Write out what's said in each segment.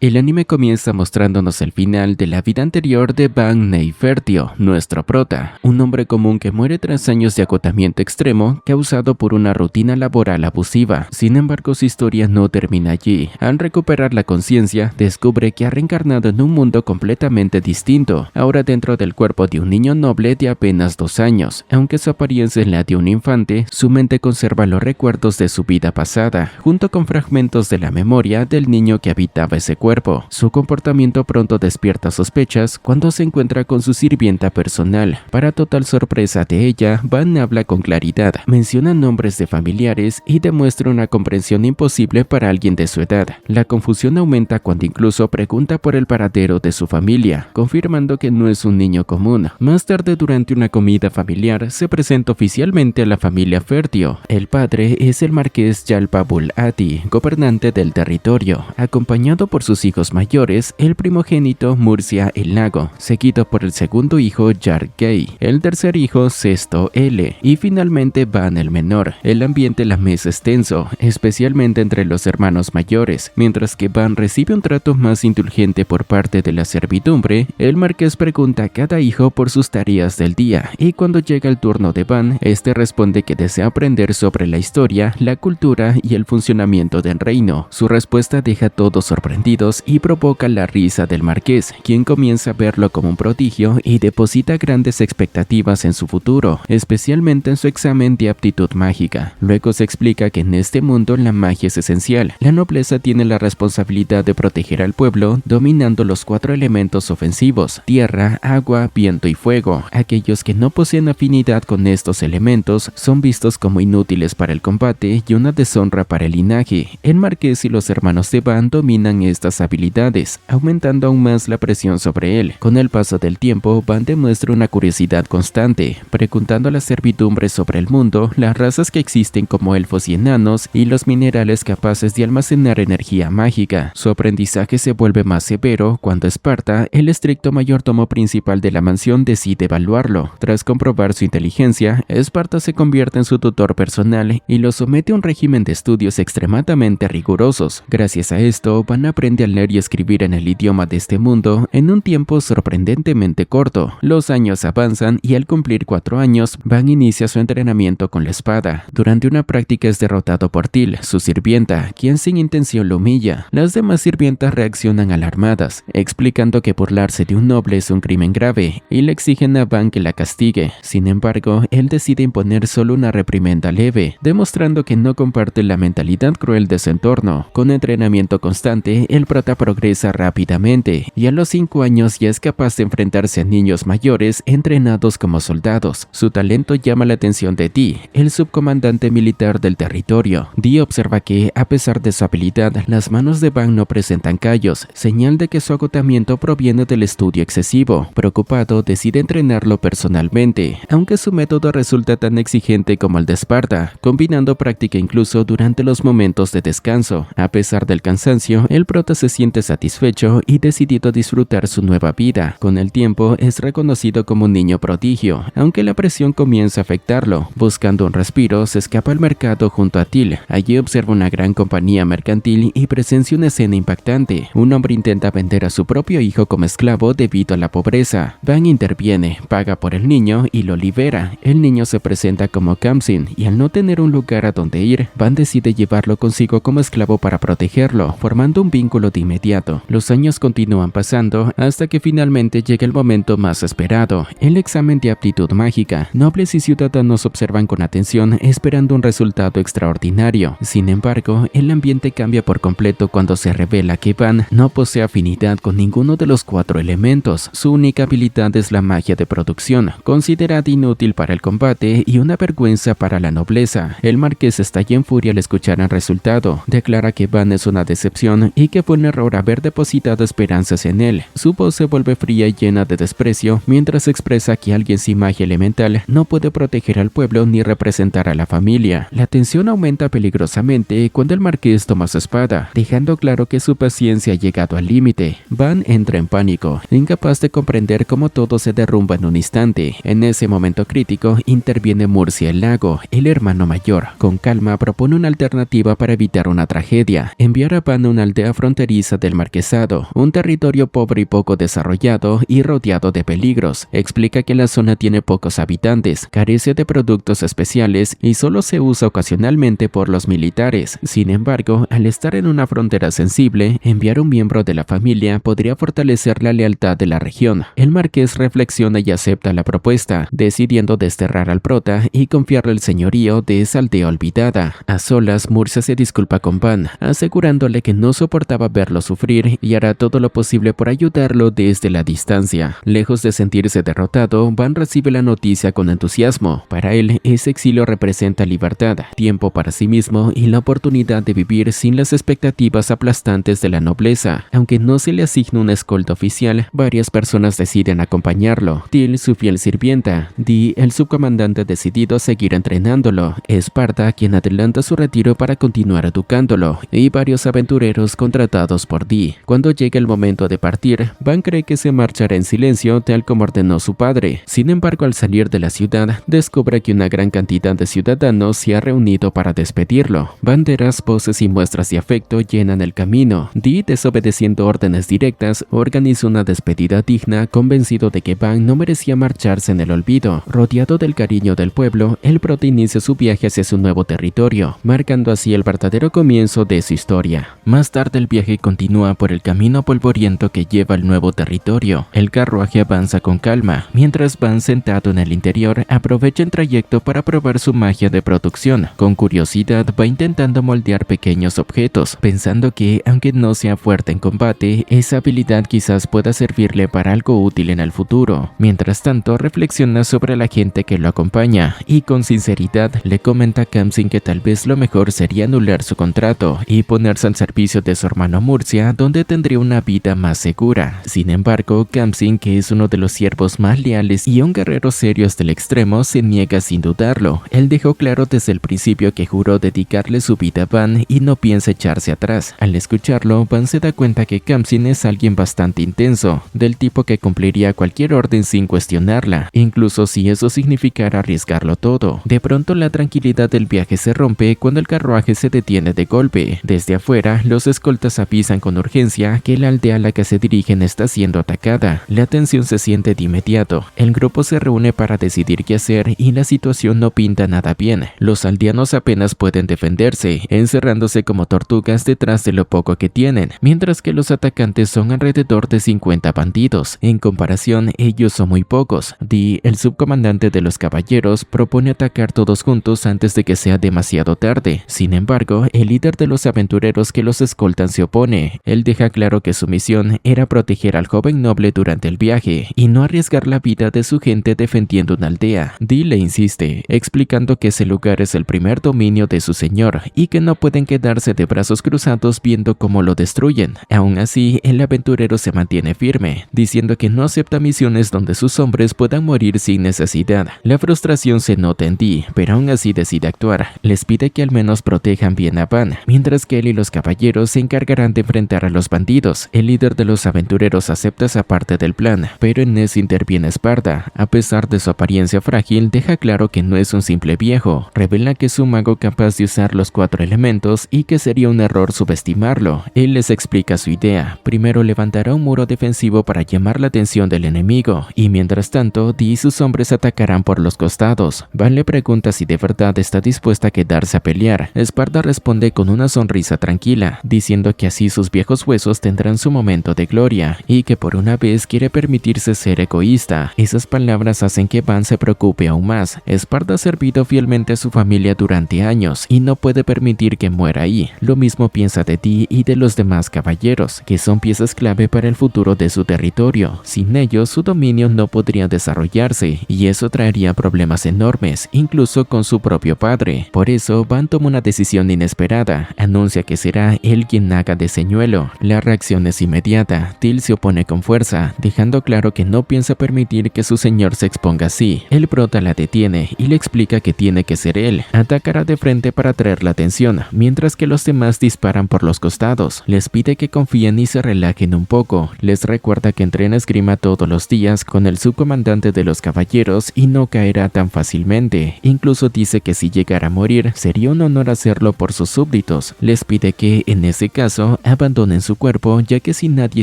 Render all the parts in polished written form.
El anime comienza mostrándonos el final de la vida anterior de Van Nefertio, nuestro prota, un hombre común que muere tras años de agotamiento extremo causado por una rutina laboral abusiva. Sin embargo, su historia no termina allí. Al recuperar la conciencia, descubre que ha reencarnado en un mundo completamente distinto, ahora dentro del cuerpo de un niño noble de apenas 2 años. Aunque su apariencia es la de un infante, su mente conserva los recuerdos de su vida pasada, junto con fragmentos de la memoria del niño que habitaba ese cuerpo. Su comportamiento pronto despierta sospechas cuando se encuentra con su sirvienta personal. Para total sorpresa de ella, Van habla con claridad, menciona nombres de familiares y demuestra una comprensión imposible para alguien de su edad. La confusión aumenta cuando incluso pregunta por el paradero de su familia, confirmando que no es un niño común. Más tarde, durante una comida familiar, se presenta oficialmente a la familia Fertio. El padre es el marqués Yalpabul Ati, gobernante del territorio, acompañado por sus hijos mayores, el primogénito Murcia el Lago, seguido por el segundo hijo Yargay, el tercer hijo Sesto L y finalmente Van el menor. El ambiente la mesa es tenso, especialmente entre los hermanos mayores. Mientras que Van recibe un trato más indulgente por parte de la servidumbre, el marqués pregunta a cada hijo por sus tareas del día y cuando llega el turno de Van, este responde que desea aprender sobre la historia, la cultura y el funcionamiento del reino. Su respuesta deja a todos sorprendidos y provoca la risa del marqués, quien comienza a verlo como un prodigio y deposita grandes expectativas en su futuro, especialmente en su examen de aptitud mágica. Luego se explica que en este mundo la magia es esencial. La nobleza tiene la responsabilidad de proteger al pueblo, dominando los 4 elementos ofensivos: tierra, agua, viento y fuego. Aquellos que no poseen afinidad con estos elementos son vistos como inútiles para el combate y una deshonra para el linaje. El marqués y los hermanos de Van dominan estas habilidades, aumentando aún más la presión sobre él. Con el paso del tiempo, Van demuestra una curiosidad constante, preguntando a la servidumbre sobre el mundo, las razas que existen como elfos y enanos, y los minerales capaces de almacenar energía mágica. Su aprendizaje se vuelve más severo cuando Esparta, el estricto mayordomo principal de la mansión, decide evaluarlo. Tras comprobar su inteligencia, Esparta se convierte en su tutor personal y lo somete a un régimen de estudios extremadamente rigurosos. Gracias a esto, Van aprende a leer y escribir en el idioma de este mundo en un tiempo sorprendentemente corto. Los años avanzan y al cumplir 4 años, Van inicia su entrenamiento con la espada. Durante una práctica es derrotado por Til, su sirvienta, quien sin intención lo humilla. Las demás sirvientas reaccionan alarmadas, explicando que burlarse de un noble es un crimen grave y le exigen a Van que la castigue. Sin embargo, él decide imponer solo una reprimenda leve, demostrando que no comparte la mentalidad cruel de su entorno. Con entrenamiento constante, el prota progresa rápidamente y a los 5 años ya es capaz de enfrentarse a niños mayores entrenados como soldados. Su talento llama la atención de Dee, el subcomandante militar del territorio. Dee observa que, a pesar de su habilidad, las manos de Van no presentan callos, señal de que su agotamiento proviene del estudio excesivo. Preocupado, decide entrenarlo personalmente, aunque su método resulta tan exigente como el de Esparta, combinando práctica incluso durante los momentos de descanso. A pesar del cansancio, el prota se siente satisfecho y decidido a disfrutar su nueva vida. Con el tiempo, es reconocido como un niño prodigio, aunque la presión comienza a afectarlo. Buscando un respiro, se escapa al mercado junto a Til. Allí observa una gran compañía mercantil y presencia una escena impactante. Un hombre intenta vender a su propio hijo como esclavo debido a la pobreza. Van interviene, paga por el niño y lo libera. El niño se presenta como Khamsin y al no tener un lugar a donde ir, Van decide llevarlo consigo como esclavo para protegerlo, formando un vínculo de inmediato. Los años continúan pasando hasta que finalmente llega el momento más esperado, el examen de aptitud mágica. Nobles y ciudadanos observan con atención, esperando un resultado extraordinario. Sin embargo, el ambiente cambia por completo cuando se revela que Van no posee afinidad con ninguno de los 4 elementos. Su única habilidad es la magia de producción, considerada inútil para el combate y una vergüenza para la nobleza. El marqués estalla en furia al escuchar el resultado. Declara que Van es una decepción y que fue un error haber depositado esperanzas en él. Su voz se vuelve fría y llena de desprecio mientras expresa que alguien sin magia elemental no puede proteger al pueblo ni representar a la familia. La tensión aumenta peligrosamente cuando el marqués toma su espada, dejando claro que su paciencia ha llegado al límite. Van entra en pánico, incapaz de comprender cómo todo se derrumba en un instante. En ese momento crítico interviene Murcia el Lago, el hermano mayor. Con calma propone una alternativa para evitar una tragedia: enviar a Van a una aldea fronteriza fronteriza del Marquesado, un territorio pobre y poco desarrollado y rodeado de peligros. Explica que la zona tiene pocos habitantes, carece de productos especiales y solo se usa ocasionalmente por los militares. Sin embargo, al estar en una frontera sensible, enviar un miembro de la familia podría fortalecer la lealtad de la región. El marqués reflexiona y acepta la propuesta, decidiendo desterrar al prota y confiarle el señorío de esa aldea olvidada. A solas, Murcia se disculpa con Van, asegurándole que no soportaba verlo sufrir y hará todo lo posible por ayudarlo desde la distancia. Lejos de sentirse derrotado, Van recibe la noticia con entusiasmo. Para él, ese exilio representa libertad, tiempo para sí mismo y la oportunidad de vivir sin las expectativas aplastantes de la nobleza. Aunque no se le asigna una escolta oficial, varias personas deciden acompañarlo. Til, su fiel sirvienta, Di, el subcomandante decidido a seguir entrenándolo, Esparta, quien adelanta su retiro para continuar educándolo, y varios aventureros contratados por Di. Cuando llega el momento de partir, Van cree que se marchará en silencio tal como ordenó su padre. Sin embargo, al salir de la ciudad, descubre que una gran cantidad de ciudadanos se ha reunido para despedirlo. Banderas, voces y muestras de afecto llenan el camino. Di, desobedeciendo órdenes directas, organiza una despedida digna, convencido de que Van no merecía marcharse en el olvido. Rodeado del cariño del pueblo, el prota inicia su viaje hacia su nuevo territorio, marcando así el verdadero comienzo de su historia. Más tarde el viaje continúa por el camino polvoriento que lleva al nuevo territorio. El carruaje avanza con calma, mientras Van, sentado en el interior, aprovecha el trayecto para probar su magia de producción. Con curiosidad va intentando moldear pequeños objetos, pensando que, aunque no sea fuerte en combate, esa habilidad quizás pueda servirle para algo útil en el futuro. Mientras tanto, reflexiona sobre la gente que lo acompaña y con sinceridad le comenta a Khamsin que tal vez lo mejor sería anular su contrato y ponerse al servicio de su hermano Murcia, donde tendría una vida más segura. Sin embargo, Khamsin, que es uno de los siervos más leales y un guerrero serio hasta el extremo, se niega sin dudarlo. Él dejó claro desde el principio que juró dedicarle su vida a Van y no piensa echarse atrás. Al escucharlo, Van se da cuenta que Khamsin es alguien bastante intenso, del tipo que cumpliría cualquier orden sin cuestionarla, incluso si eso significara arriesgarlo todo. De pronto la tranquilidad del viaje se rompe cuando el carruaje se detiene de golpe. Desde afuera, los escoltas avisan con urgencia que la aldea a la que se dirigen está siendo atacada. La tensión se siente de inmediato. El grupo se reúne para decidir qué hacer y la situación no pinta nada bien. Los aldeanos apenas pueden defenderse, encerrándose como tortugas detrás de lo poco que tienen, mientras que los atacantes son alrededor de 50 bandidos. En comparación, ellos son muy pocos. Di, el subcomandante de los caballeros, propone atacar todos juntos antes de que sea demasiado tarde. Sin embargo, el líder de los aventureros que los escoltan se opone. Él deja claro que su misión era proteger al joven noble durante el viaje y no arriesgar la vida de su gente defendiendo una aldea. Di le insiste, explicando que ese lugar es el primer dominio de su señor y que no pueden quedarse de brazos cruzados viendo cómo lo destruyen. Aún así, el aventurero se mantiene firme, diciendo que no acepta misiones donde sus hombres puedan morir sin necesidad. La frustración se nota en Di, pero aún así decide actuar. Les pide que al menos protejan bien a Van, mientras que él y los caballeros se encargarán de enfrentar a los bandidos. El líder de los aventureros acepta esa parte del plan, pero en ese interviene Esparta. A pesar de su apariencia frágil, deja claro que no es un simple viejo. Revela que es un mago capaz de usar los 4 elementos y que sería un error subestimarlo. Él les explica su idea. Primero levantará un muro defensivo para llamar la atención del enemigo, y mientras tanto, Di y sus hombres atacarán por los costados. Van le pregunta si de verdad está dispuesta a quedarse a pelear. Esparta responde con una sonrisa tranquila, diciendo que así sus viejos huesos tendrán su momento de gloria, y que por una vez quiere permitirse ser egoísta. Esas palabras hacen que Van se preocupe aún más. Esparta ha servido fielmente a su familia durante años, y no puede permitir que muera ahí. Lo mismo piensa de Di y de los demás caballeros, que son piezas clave para el futuro de su territorio. Sin ellos, su dominio no podría desarrollarse, y eso traería problemas enormes, incluso con su propio padre. Por eso, Van toma una decisión inesperada. Anuncia que será él quien haga de señuelo. La reacción es inmediata. Til se opone con fuerza, dejando claro que no piensa permitir que su señor se exponga así. El prota la detiene y le explica que tiene que ser él. Atacará de frente para atraer la atención, mientras que los demás disparan por los costados. Les pide que confíen y se relajen un poco. Les recuerda que entrena esgrima todos los días con el subcomandante de los caballeros y no caerá tan fácilmente. Incluso dice que si llegara a morir, sería un honor hacerlo por sus súbditos. Les pide que, en ese caso, asesino abandonen su cuerpo, ya que si nadie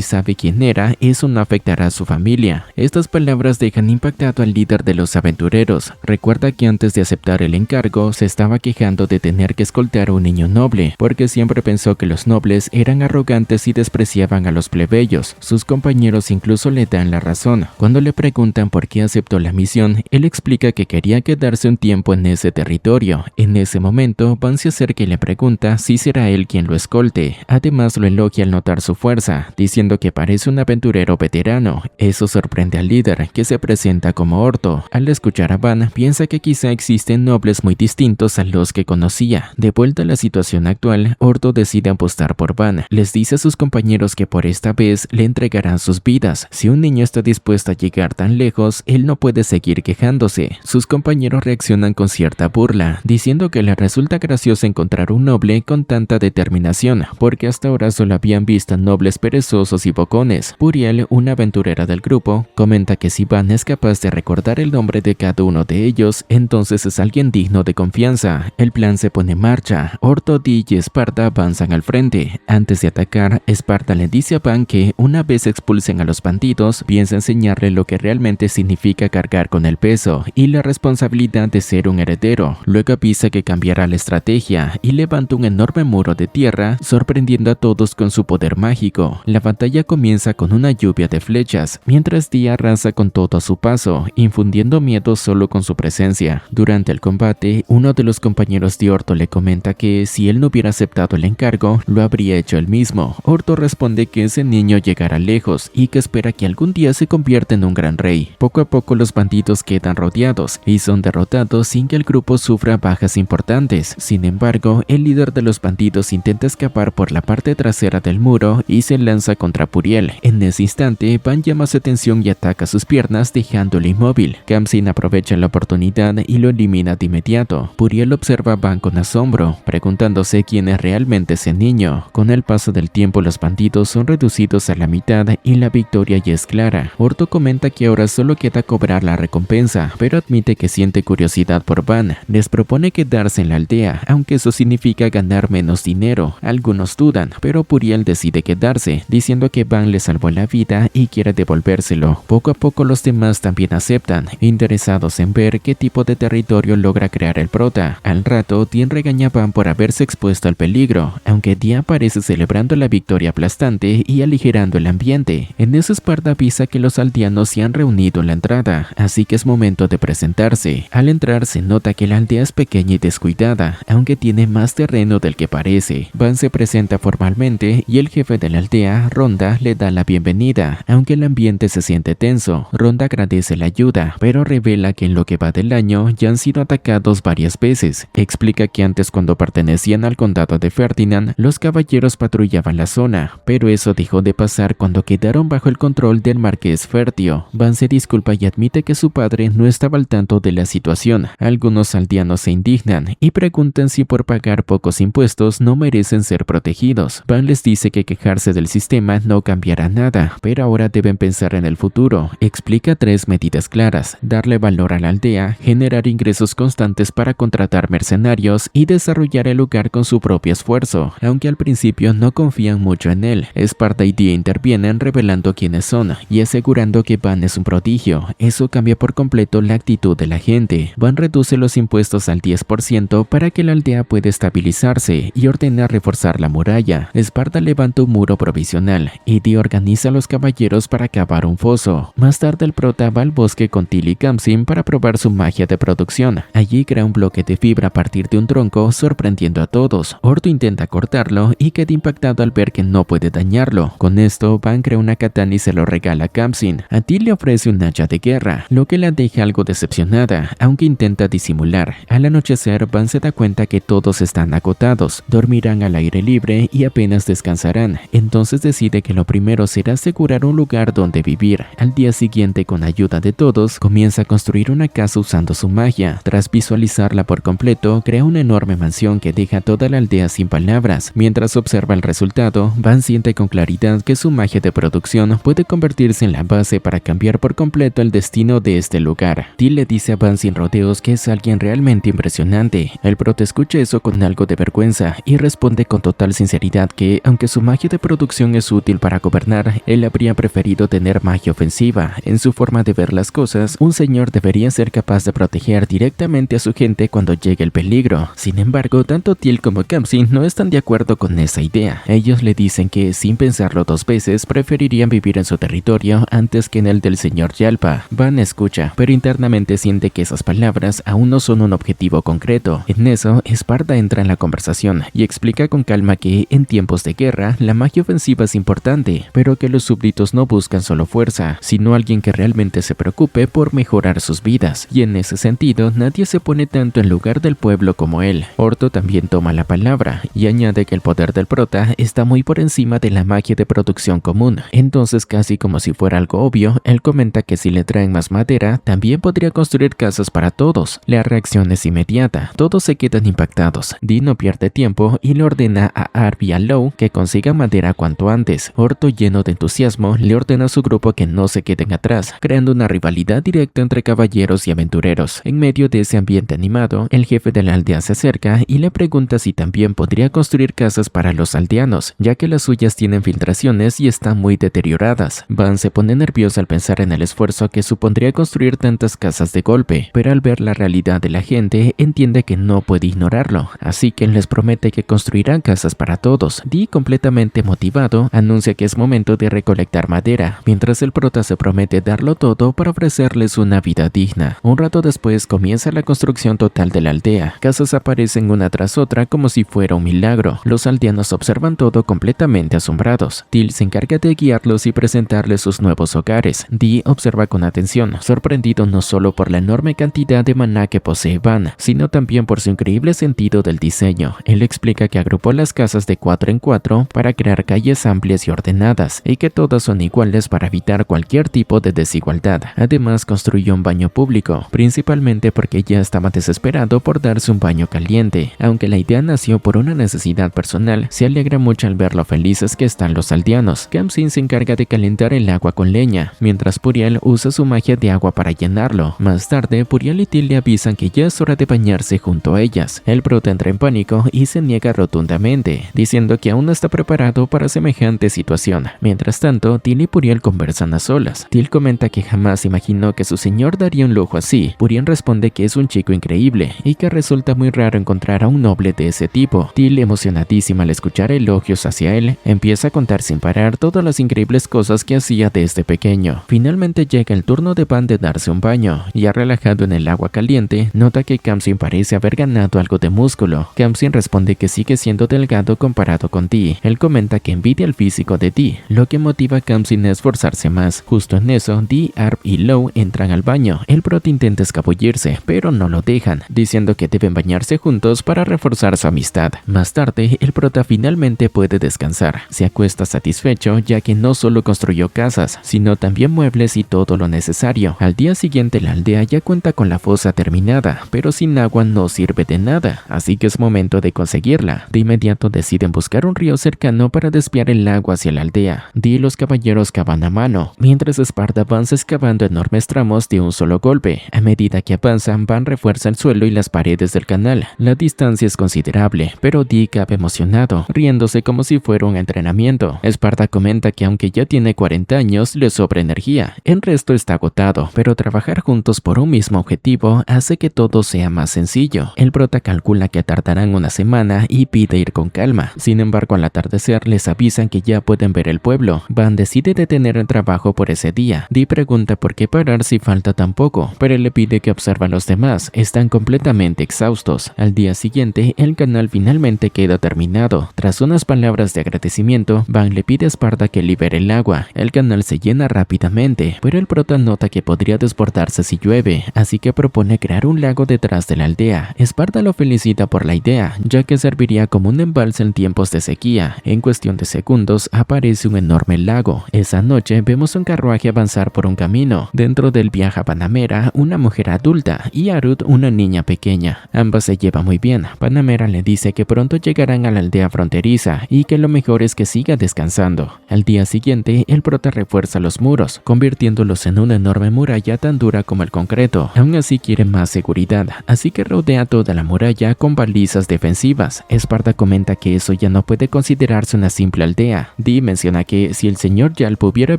sabe quién era, eso no afectará a su familia. Estas palabras dejan impactado al líder de los aventureros. Recuerda que antes de aceptar el encargo, se estaba quejando de tener que escoltar a un niño noble, porque siempre pensó que los nobles eran arrogantes y despreciaban a los plebeyos. Sus compañeros incluso le dan la razón. Cuando le preguntan por qué aceptó la misión, él explica que quería quedarse un tiempo en ese territorio. En ese momento, Van se acerca y le pregunta si será él quien lo escolte. Además lo elogia al notar su fuerza, diciendo que parece un aventurero veterano. Eso sorprende al líder, que se presenta como Orto. Al escuchar a Van, piensa que quizá existen nobles muy distintos a los que conocía. De vuelta a la situación actual, Orto decide apostar por Van. Les dice a sus compañeros que por esta vez le entregarán sus vidas. Si un niño está dispuesto a llegar tan lejos, él no puede seguir quejándose. Sus compañeros reaccionan con cierta burla, diciendo que les resulta gracioso encontrar un noble con tanta determinación, porque hasta ahora solo habían visto nobles perezosos y bocones. Puriel, una aventurera del grupo, comenta que si Van es capaz de recordar el nombre de cada uno de ellos, entonces es alguien digno de confianza. El plan se pone en marcha. Orto, Dee y Esparta avanzan al frente. Antes de atacar, Esparta le dice a Van que una vez expulsen a los bandidos, piensa enseñarle lo que realmente significa cargar con el peso y la responsabilidad de ser un heredero. Luego avisa que cambiará la estrategia y levanta un enorme muro de tierra, sorprendiendo a todos con su poder mágico. La batalla comienza con una lluvia de flechas, mientras Dee arrasa con todo a su paso, infundiendo miedo solo con su presencia. Durante el combate, uno de los compañeros de Orto le comenta que si él no hubiera aceptado el encargo, lo habría hecho él mismo. Orto responde que ese niño llegará lejos y que espera que algún día se convierta en un gran rey. Poco a poco los bandidos quedan rodeados y son derrotados sin que el grupo sufra bajas importantes. Sin embargo, el líder de los bandidos intenta escapar por la parte trasera del muro y se lanza contra Puriel. En ese instante, Van llama su atención y ataca sus piernas dejándolo inmóvil. Khamsin aprovecha la oportunidad y lo elimina de inmediato. Puriel observa a Van con asombro, preguntándose quién es realmente ese niño. Con el paso del tiempo, los bandidos son reducidos a la mitad y la victoria ya es clara. Orto comenta que ahora solo queda cobrar la recompensa, pero admite que siente curiosidad por Van. Les propone quedarse en la aldea, aunque eso significa ganar menos dinero. Algunos dudan, pero Puriel decide quedarse, diciendo que Van le salvó la vida y quiere devolvérselo. Poco a poco los demás también aceptan, interesados en ver qué tipo de territorio logra crear el prota. Al rato, Tien regaña a Van por haberse expuesto al peligro, aunque Tien aparece celebrando la victoria aplastante y aligerando el ambiente. En eso Esparta avisa que los aldeanos se han reunido en la entrada, así que es momento de presentarse. Al entrar se nota que la aldea es pequeña y descuidada, aunque tiene más terreno del que parece. Van se presenta formalmente y el jefe de la aldea, Ronda, le da la bienvenida. Aunque el ambiente se siente tenso, Ronda agradece la ayuda, pero revela que en lo que va del año ya han sido atacados varias veces. Explica que antes, cuando pertenecían al condado de Ferdinand, los caballeros patrullaban la zona, pero eso dejó de pasar cuando quedaron bajo el control del marqués Fertio. Van se disculpa y admite que su padre no estaba al tanto de la situación. Algunos aldeanos se indignan y preguntan si por pagar pocos impuestos no merecen ser protegidos. Van les dice que quejarse del sistema no cambiará nada, pero ahora deben pensar en el futuro. Explica 3 medidas claras: darle valor a la aldea, generar ingresos constantes para contratar mercenarios y desarrollar el lugar con su propio esfuerzo. Aunque al principio no confían mucho en él, Esparta y Dee intervienen revelando quiénes son y asegurando que Van es un prodigio. Eso cambia por completo la actitud de la gente. Van reduce los impuestos al 10% para que la aldea pueda estabilizarse y ordena reforzar la muralla. Esparta levanta un muro provisional y Dee organiza a los caballeros para cavar un foso. Más tarde el prota va al bosque con Till y Khamsin para probar su magia de producción. Allí crea un bloque de fibra a partir de un tronco, sorprendiendo a todos. Orto intenta cortarlo y queda impactado al ver que no puede dañarlo. Con esto, Van crea una katana y se lo regala a Khamsin. A Till le ofrece un hacha de guerra, lo que la deja algo decepcionada, aunque intenta disimular. Al anochecer, Van se da cuenta que todos están agotados, dormirán al aire libre y apenas descansarán. Entonces decide que lo primero será asegurar un lugar donde vivir. Al día siguiente, con ayuda de todos, comienza a construir una casa usando su magia. Tras visualizarla por completo, crea una enorme mansión que deja a toda la aldea sin palabras. Mientras observa el resultado, Van siente con claridad que su magia de producción puede convertirse en la base para cambiar por completo el destino de este lugar. Till le dice a Van sin rodeos que es alguien realmente impresionante. El prota escucha eso con algo de vergüenza y responde con total sinceridad verdad que, aunque su magia de producción es útil para gobernar, él habría preferido tener magia ofensiva. En su forma de ver las cosas, un señor debería ser capaz de proteger directamente a su gente cuando llegue el peligro. Sin embargo, tanto Teal como Khamsin no están de acuerdo con esa idea. Ellos le dicen que, sin pensarlo dos veces, preferirían vivir en su territorio antes que en el del señor Yalpa. Van escucha, pero internamente siente que esas palabras aún no son un objetivo concreto. En eso, Sparda entra en la conversación y explica con calma que, en tiempos de guerra, la magia ofensiva es importante, pero que los súbditos no buscan solo fuerza, sino alguien que realmente se preocupe por mejorar sus vidas. Y en ese sentido, nadie se pone tanto en lugar del pueblo como él. Orto también toma la palabra y añade que el poder del prota está muy por encima de la magia de producción común. Entonces, casi como si fuera algo obvio, él comenta que si le traen más madera, también podría construir casas para todos. La reacción es inmediata, todos se quedan impactados. Dee no pierde tiempo y le ordena a Arp y a Law que consigan madera cuanto antes. Orto, lleno de entusiasmo, le ordena a su grupo que no se queden atrás, creando una rivalidad directa entre caballeros y aventureros. En medio de ese ambiente animado, el jefe de la aldea se acerca y le pregunta si también podría construir casas para los aldeanos, ya que las suyas tienen filtraciones y están muy deterioradas. Van se pone nervioso al pensar en el esfuerzo que supondría construir tantas casas de golpe, pero al ver la realidad de la gente, entiende que no puede ignorarlo, así que les promete que construirán casas para todos. Dee, completamente motivado, anuncia que es momento de recolectar madera, mientras el prota se promete darlo todo para ofrecerles una vida digna. Un rato después comienza la construcción total de la aldea. Casas aparecen una tras otra como si fuera un milagro. Los aldeanos observan todo completamente asombrados. Teal se encarga de guiarlos y presentarles sus nuevos hogares. Dee observa con atención, sorprendido no solo por la enorme cantidad de maná que posee Van, sino también por su increíble sentido del diseño. Él explica que agrupó las casas de 4 en 4 para crear calles amplias y ordenadas, y que todas son iguales para evitar cualquier tipo de desigualdad. Además, construyó un baño público, principalmente porque ya estaba desesperado por darse un baño caliente. Aunque la idea nació por una necesidad personal, se alegra mucho al ver lo felices que están los aldeanos. Khamsin se encarga de calentar el agua con leña, mientras Puriel usa su magia de agua para llenarlo. Más tarde, Puriel y Teal le avisan que ya es hora de bañarse junto a ellas. El prota entra en pánico y se niega rotundamente, diciendo que aún no está preparado para semejante situación. Mientras tanto, Teal y Puriel conversan a solas. Teal comenta que jamás imaginó que su señor daría un lujo así. Puriel responde que es un chico increíble y que resulta muy raro encontrar a un noble de ese tipo. Teal, emocionadísima al escuchar elogios hacia él, empieza a contar sin parar todas las increíbles cosas que hacía desde pequeño. Finalmente llega el turno de Van de darse un baño. Ya relajado en el agua caliente, nota que Khamsin parece haber ganado algo de músculo. Khamsin responde que sigue siendo delgado comparado con Dee. Él comenta que envidia el físico de Dee, lo que motiva a Khamsin a esforzarse más. Justo en eso, Dee, Arp y Law entran al baño. El prota intenta escabullirse, pero no lo dejan, diciendo que deben bañarse juntos para reforzar su amistad. Más tarde, el prota finalmente puede descansar. Se acuesta satisfecho, ya que no solo construyó casas, sino también muebles y todo lo necesario. Al día siguiente, la aldea ya cuenta con la fosa terminada, pero sin agua no sirve de nada, así que es momento de conseguirla. De inmediato deciden buscar un río cercano para desviar el agua hacia la aldea. Dee y los caballeros cavan a mano, mientras Sparda avanza excavando enormes tramos de un solo golpe. A medida que avanzan, Van refuerza el suelo y las paredes del canal. La distancia es considerable, pero Dee cabe emocionado, riéndose como si fuera un entrenamiento. Sparda comenta que aunque ya tiene 40 años, le sobra energía. El resto está agotado, pero trabajar juntos por un mismo objetivo hace que todo sea más sencillo. El prota calcula que tardarán una semana y pide ir con calma. Sin embargo, al atardecer les avisan que ya pueden ver el pueblo. Van decide detener el trabajo por ese día. Dee pregunta por qué parar si falta tan poco, pero él le pide que observe a los demás. Están completamente exhaustos. Al día siguiente, el canal finalmente queda terminado. Tras unas palabras de agradecimiento, Van le pide a Sparda que libere el agua. El canal se llena rápidamente, pero el prota nota que podría desbordarse si llueve, así que propone crear un lago detrás de la aldea. Sparda lo felicita por la idea, ya que serviría como un embalse en tiempos de sequía. En cuestión de segundos, aparece un enorme lago. Esa noche, vemos un carruaje avanzar por un camino. Dentro del viaja Panamera, una mujer adulta, y Arut, una niña pequeña. Ambas se llevan muy bien. Panamera le dice que pronto llegarán a la aldea fronteriza y que lo mejor es que siga descansando. Al día siguiente, el prota refuerza los muros, convirtiéndolos en una enorme muralla tan dura como el concreto. Aún así quiere más seguridad, así que rodea toda la muralla con balizas defensivas. Sparda comenta que eso ya no no puede considerarse una simple aldea. Dee menciona que si el señor Yalp hubiera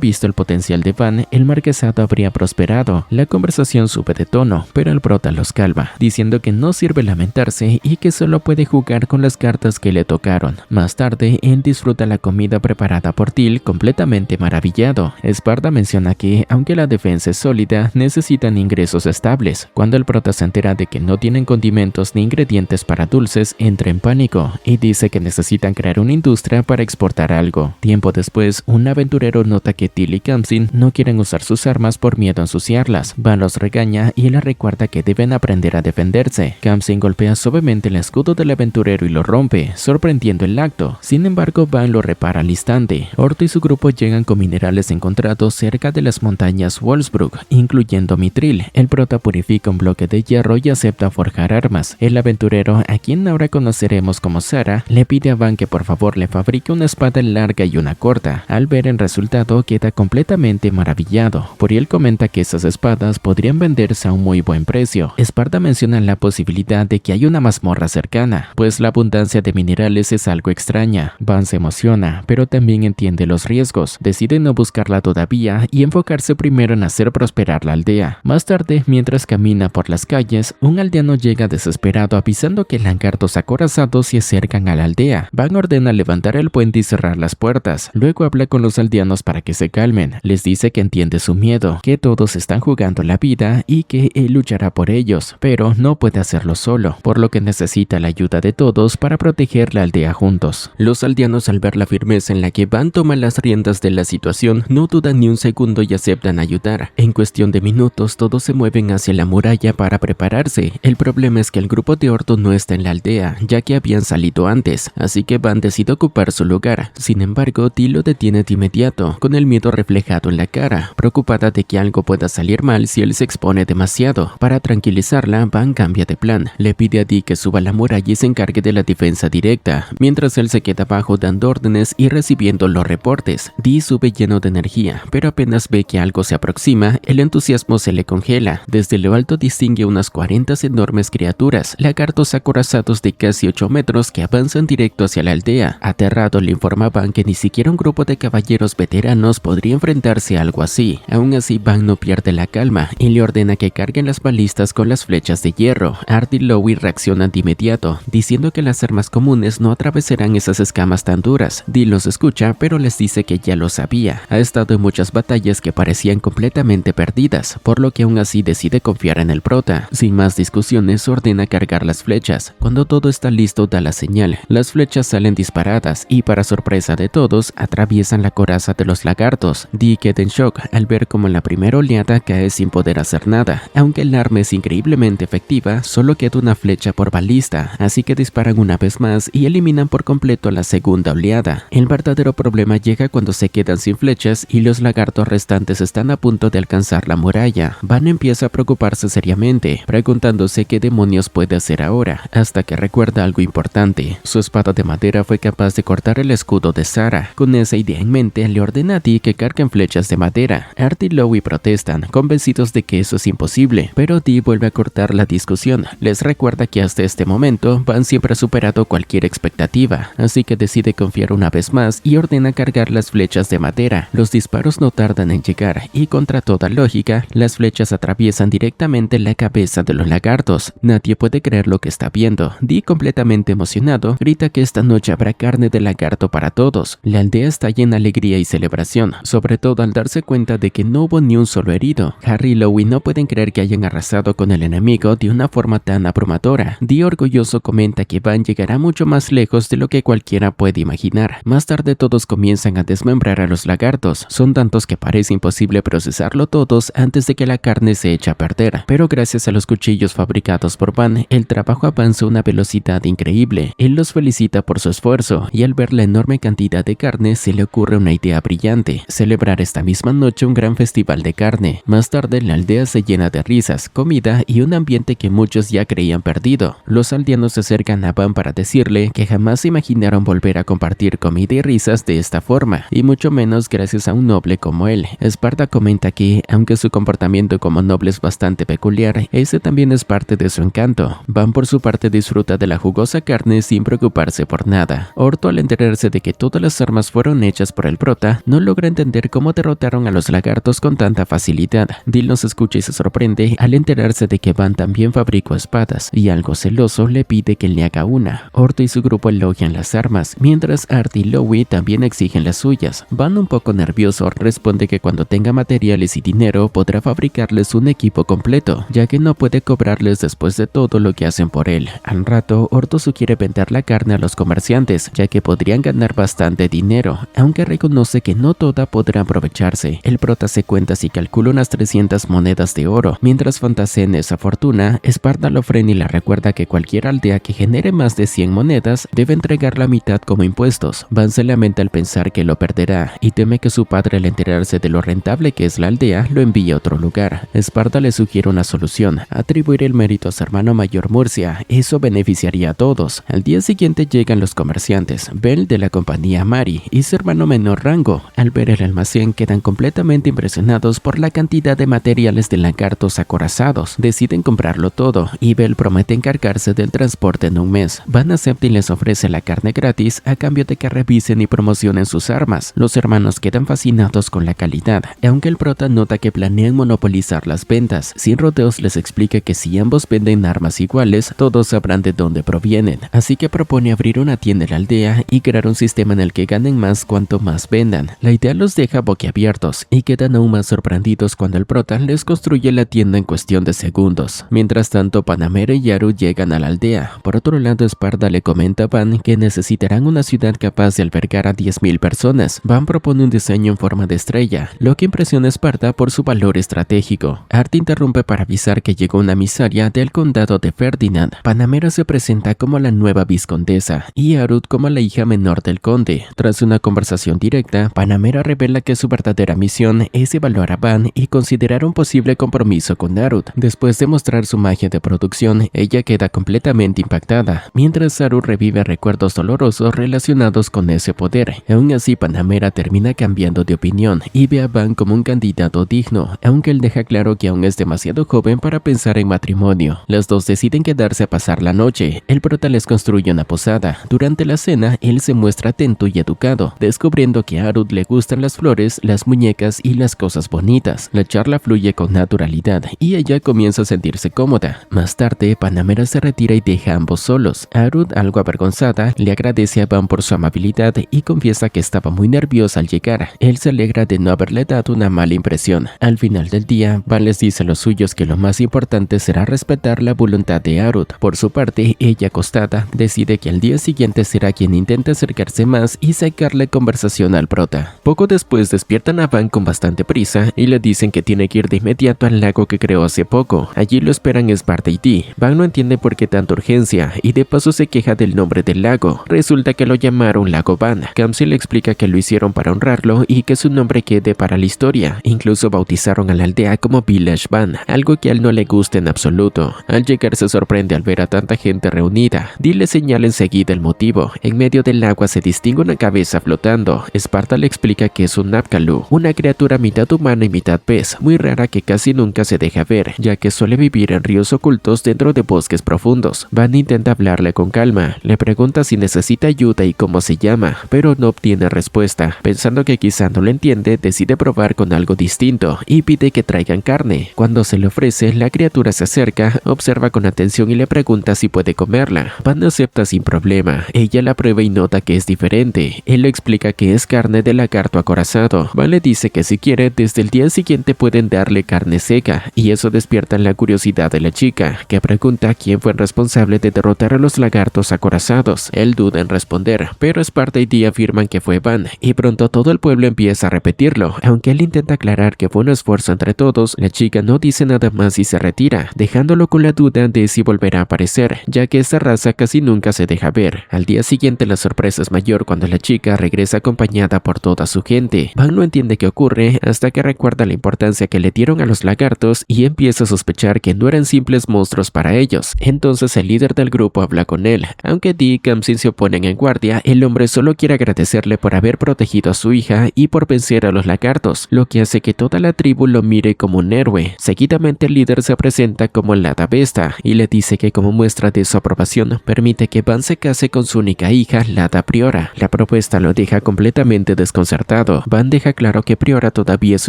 visto el potencial de Van, el marquesado habría prosperado. La conversación sube de tono, pero el prota los calma, diciendo que no sirve lamentarse y que solo puede jugar con las cartas que le tocaron. Más tarde, él disfruta la comida preparada por Till completamente maravillado. Sparda menciona que, aunque la defensa es sólida, necesitan ingresos estables. Cuando el prota se entera de que no tienen condimentos ni ingredientes para dulces, entra en pánico y dice que necesitan crear una industria para exportar algo. Tiempo después, un aventurero nota que Till y Khamsin no quieren usar sus armas por miedo a ensuciarlas. Van los regaña y les recuerda que deben aprender a defenderse. Khamsin golpea suavemente el escudo del aventurero y lo rompe, sorprendiendo el acto. Sin embargo, Van lo repara al instante. Orto y su grupo llegan con minerales encontrados cerca de las montañas Wolfsbruck, incluyendo mitril. El prota purifica un bloque de hierro y acepta forjar armas. El aventurero, a quien ahora conoceremos como Sara, le pide a Van que por favor le fabrique una espada larga y una corta. Al ver el resultado, queda completamente maravillado. Poriel comenta que esas espadas podrían venderse a un muy buen precio. Sparda menciona la posibilidad de que hay una mazmorra cercana, pues la abundancia de minerales es algo extraña. Van se emociona, pero también entiende los riesgos. Decide no buscarla todavía y enfocarse primero en hacer prosperar la aldea. Más tarde, mientras camina por las calles, un aldeano llega desesperado avisando que lagartos acorazados se acercan a la aldea. Van ordena levantar el puente y cerrar las puertas. Luego habla con los aldeanos para que se calmen. Les dice que entiende su miedo, que todos están jugando la vida y que él luchará por ellos, pero no puede hacerlo solo, por lo que necesita la ayuda de todos para proteger la aldea juntos. Los aldeanos, al ver la firmeza en la que Van toma las riendas de la situación, no dudan ni un segundo y aceptan ayudar. En cuestión de minutos, todos se mueven hacia la muralla para prepararse. El problema es que el grupo de Orto no está en la aldea, ya que habían salido antes, así que Van decide ocupar su lugar. Sin embargo, Till lo detiene de inmediato, con el miedo reflejado en la cara, preocupada de que algo pueda salir mal si él se expone demasiado. Para tranquilizarla, Van cambia de plan. Le pide a Dee que suba a la muralla y se encargue de la defensa directa, mientras él se queda abajo dando órdenes y recibiendo los reportes. Dee sube lleno de energía, pero apenas ve que algo se aproxima, el entusiasmo se le congela. Desde lo alto distingue unas 40 enormes criaturas, lagartos acorazados de casi 8 metros que avanzan directo hacia la aldea. Aterrado, le informa a Van que ni siquiera un grupo de caballeros veteranos podría enfrentarse a algo así. Aún así, Van no pierde la calma y le ordena que carguen las balistas con las flechas de hierro. Art y Lowy reaccionan de inmediato, diciendo que las armas comunes no atravesarán esas escamas tan duras. Dee los escucha, pero les dice que ya lo sabía. Ha estado en muchas batallas que parecían completamente perdidas, por lo que aún así decide confiar en el prota. Sin más discusiones, ordena cargar las flechas. Cuando todo está listo, da la señal. Las flechas salen disparadas y, para sorpresa de todos, atraviesan la coraza de los lagartos. Dee queda en shock al ver cómo la primera oleada cae sin poder hacer nada. Aunque el arma es increíblemente efectiva, solo queda una flecha por balista, así que disparan una vez más y eliminan por completo a la segunda oleada. El verdadero problema llega cuando se quedan sin flechas y los lagartos restantes están a punto de alcanzar la muralla. Van empieza a preocuparse seriamente, preguntándose qué demonios puede hacer ahora, hasta que recuerda algo importante. Su espada de madera fue capaz de cortar el escudo de Sara. Con esa idea en mente, le ordena a Dee que carguen flechas de madera. Art y Lowy protestan, convencidos de que eso es imposible, pero Dee vuelve a cortar la discusión. Les recuerda que hasta este momento, Van siempre ha superado cualquier expectativa, así que decide confiar una vez más y ordena cargar las flechas de madera. Los disparos no tardan en llegar y, contra toda lógica, las flechas atraviesan directamente la cabeza de los lagartos. Nadie puede creer lo que está viendo. Dee, completamente emocionado, grita que esta noche habrá carne de lagarto para todos. La aldea está llena de alegría y celebración, sobre todo al darse cuenta de que no hubo ni un solo herido. Harry y Lowy no pueden creer que hayan arrasado con el enemigo de una forma tan abrumadora. Dee, orgulloso, comenta que Van llegará mucho más lejos de lo que cualquiera puede imaginar. Más tarde, todos comienzan a desmembrar a los lagartos. Son tantos que parece imposible procesarlo todos antes de que la carne se eche a perder. Pero gracias a los cuchillos fabricados por Van, el trabajo avanza a una velocidad increíble. Él los felicita por su esfuerzo y, al ver la enorme cantidad de carne, se le ocurre una idea brillante: celebrar esta misma noche un gran festival de carne. Más tarde, la aldea se llena de risas, comida y un ambiente que muchos ya creían perdido. Los aldeanos se acercan a Van para decirle que jamás se imaginaron volver a compartir comida y risas de esta forma, y mucho menos gracias a un noble como él. Sparda comenta que, aunque su comportamiento como noble es bastante peculiar, ese también es parte de su encanto. Van, por su parte, disfruta de la jugosa carne sin preocuparse por jornada. Orto, al enterarse de que todas las armas fueron hechas por el prota, no logra entender cómo derrotaron a los lagartos con tanta facilidad. Dil nos escucha y se sorprende al enterarse de que Van también fabricó espadas, y algo celoso le pide que le haga una. Orto y su grupo elogian las armas, mientras Art y Lowie también exigen las suyas. Van, un poco nervioso, responde que cuando tenga materiales y dinero podrá fabricarles un equipo completo, ya que no puede cobrarles después de todo lo que hacen por él. Al rato, Orto sugiere vender la carne a los comerciantes, ya que podrían ganar bastante dinero, aunque reconoce que no toda podrá aprovecharse. El prota se cuenta y calcula unas 300 monedas de oro. Mientras fantasea en esa fortuna, Sparda lo frena y le recuerda que cualquier aldea que genere más de 100 monedas debe entregar la mitad como impuestos. Van se lamenta al pensar que lo perderá y teme que su padre, al enterarse de lo rentable que es la aldea, lo envíe a otro lugar. Sparda le sugiere una solución: atribuir el mérito a su hermano mayor Murcia. Eso beneficiaría a todos. Al día siguiente llegan los comerciantes, Bell de la compañía Mari y su hermano menor Rango. Al ver el almacén quedan completamente impresionados por la cantidad de materiales de lagartos acorazados. Deciden comprarlo todo y Bell promete encargarse del transporte en un mes. Van acepta y les ofrece la carne gratis a cambio de que revisen y promocionen sus armas. Los hermanos quedan fascinados con la calidad, aunque el prota nota que planean monopolizar las ventas. Sin rodeos les explica que si ambos venden armas iguales, todos sabrán de dónde provienen, así que propone abrir una tienda en la aldea y crear un sistema en el que ganen más cuanto más vendan. La idea los deja boquiabiertos y quedan aún más sorprendidos cuando el prota les construye la tienda en cuestión de segundos. Mientras tanto, Panamera y Yaru llegan a la aldea. Por otro lado, Sparda le comenta a Van que necesitarán una ciudad capaz de albergar a 10,000 personas. Van propone un diseño en forma de estrella, lo que impresiona a Sparda por su valor estratégico. Art interrumpe para avisar que llegó una emisaria del condado de Ferdinand. Panamera se presenta como la nueva viscondesa y Arut como la hija menor del conde. Tras una conversación directa, Panamera revela que su verdadera misión es evaluar a Van y considerar un posible compromiso con Arut. Después de mostrar su magia de producción, ella queda completamente impactada, mientras Arut revive recuerdos dolorosos relacionados con ese poder. Aún así, Panamera termina cambiando de opinión y ve a Van como un candidato digno, aunque él deja claro que aún es demasiado joven para pensar en matrimonio. Las dos deciden quedarse a pasar la noche. El prota les construye una posada. Durante la cena, él se muestra atento y educado, descubriendo que a Arut le gustan las flores, las muñecas y las cosas bonitas. La charla fluye con naturalidad y ella comienza a sentirse cómoda. Más tarde, Panamera se retira y deja a ambos solos. Arut, algo avergonzada, le agradece a Van por su amabilidad y confiesa que estaba muy nerviosa al llegar. Él se alegra de no haberle dado una mala impresión. Al final del día, Van les dice a los suyos que lo más importante será respetar la voluntad de Arut. Por su parte, ella, acostada, decide que al día siguiente será quien intente acercarse más y sacarle conversación al prota. Poco después despiertan a Van con bastante prisa y le dicen que tiene que ir de inmediato al lago que creó hace poco. Allí lo esperan Sparda y Dee. Van no entiende por qué tanta urgencia y de paso se queja del nombre del lago. Resulta que lo llamaron Lago Van. Kamsi le explica que lo hicieron para honrarlo y que su nombre quede para la historia. Incluso bautizaron a la aldea como Village Van, algo que a él no le gusta en absoluto. Al llegar se sorprende al ver a tanta gente reunida. Dee le señala enseguida el motivo. En medio del agua se distingue una cabeza flotando. Sparda le explica que es un Napkalu, una criatura mitad humana y mitad pez, muy rara que casi nunca se deja ver, ya que suele vivir en ríos ocultos dentro de bosques profundos. Van intenta hablarle con calma, le pregunta si necesita ayuda y cómo se llama, pero no obtiene respuesta. Pensando que quizá no lo entiende, decide probar con algo distinto y pide que traigan carne. Cuando se le ofrece, la criatura se acerca, observa con atención y le pregunta si puede comerla. Van acepta sin problema. Ella la prueba y nota que es diferente. Él le explica que es carne de lagarto acorazado. Van le dice que si quiere, desde el día siguiente pueden darle carne seca, y eso despierta la curiosidad de la chica, que pregunta quién fue el responsable de derrotar a los lagartos acorazados. Él duda en responder, pero Sparda y Dee afirman que fue Van, y pronto todo el pueblo empieza a repetirlo. Aunque él intenta aclarar que fue un esfuerzo entre todos, la chica no dice nada más y se retira, dejándolo con la duda de si volverá a aparecer, ya que esta raza casi nunca se deja ver. Al día siguiente la sorpresa es mayor cuando la chica regresa acompañada por toda su gente. Van no entiende qué ocurre hasta que recuerda la importancia que le dieron a los lagartos y empieza a sospechar que no eran simples monstruos para ellos. Entonces el líder del grupo habla con él. Aunque Dee y Kamsin se oponen en guardia, el hombre solo quiere agradecerle por haber protegido a su hija y por vencer a los lagartos, lo que hace que toda la tribu lo mire como un héroe. Seguidamente el líder se presenta como la Hada Vesta y le dice que como muestra de su aprobación permite que Van se case casarse con su única hija, la hada Priora. La propuesta lo deja completamente desconcertado. Van deja claro que Priora todavía es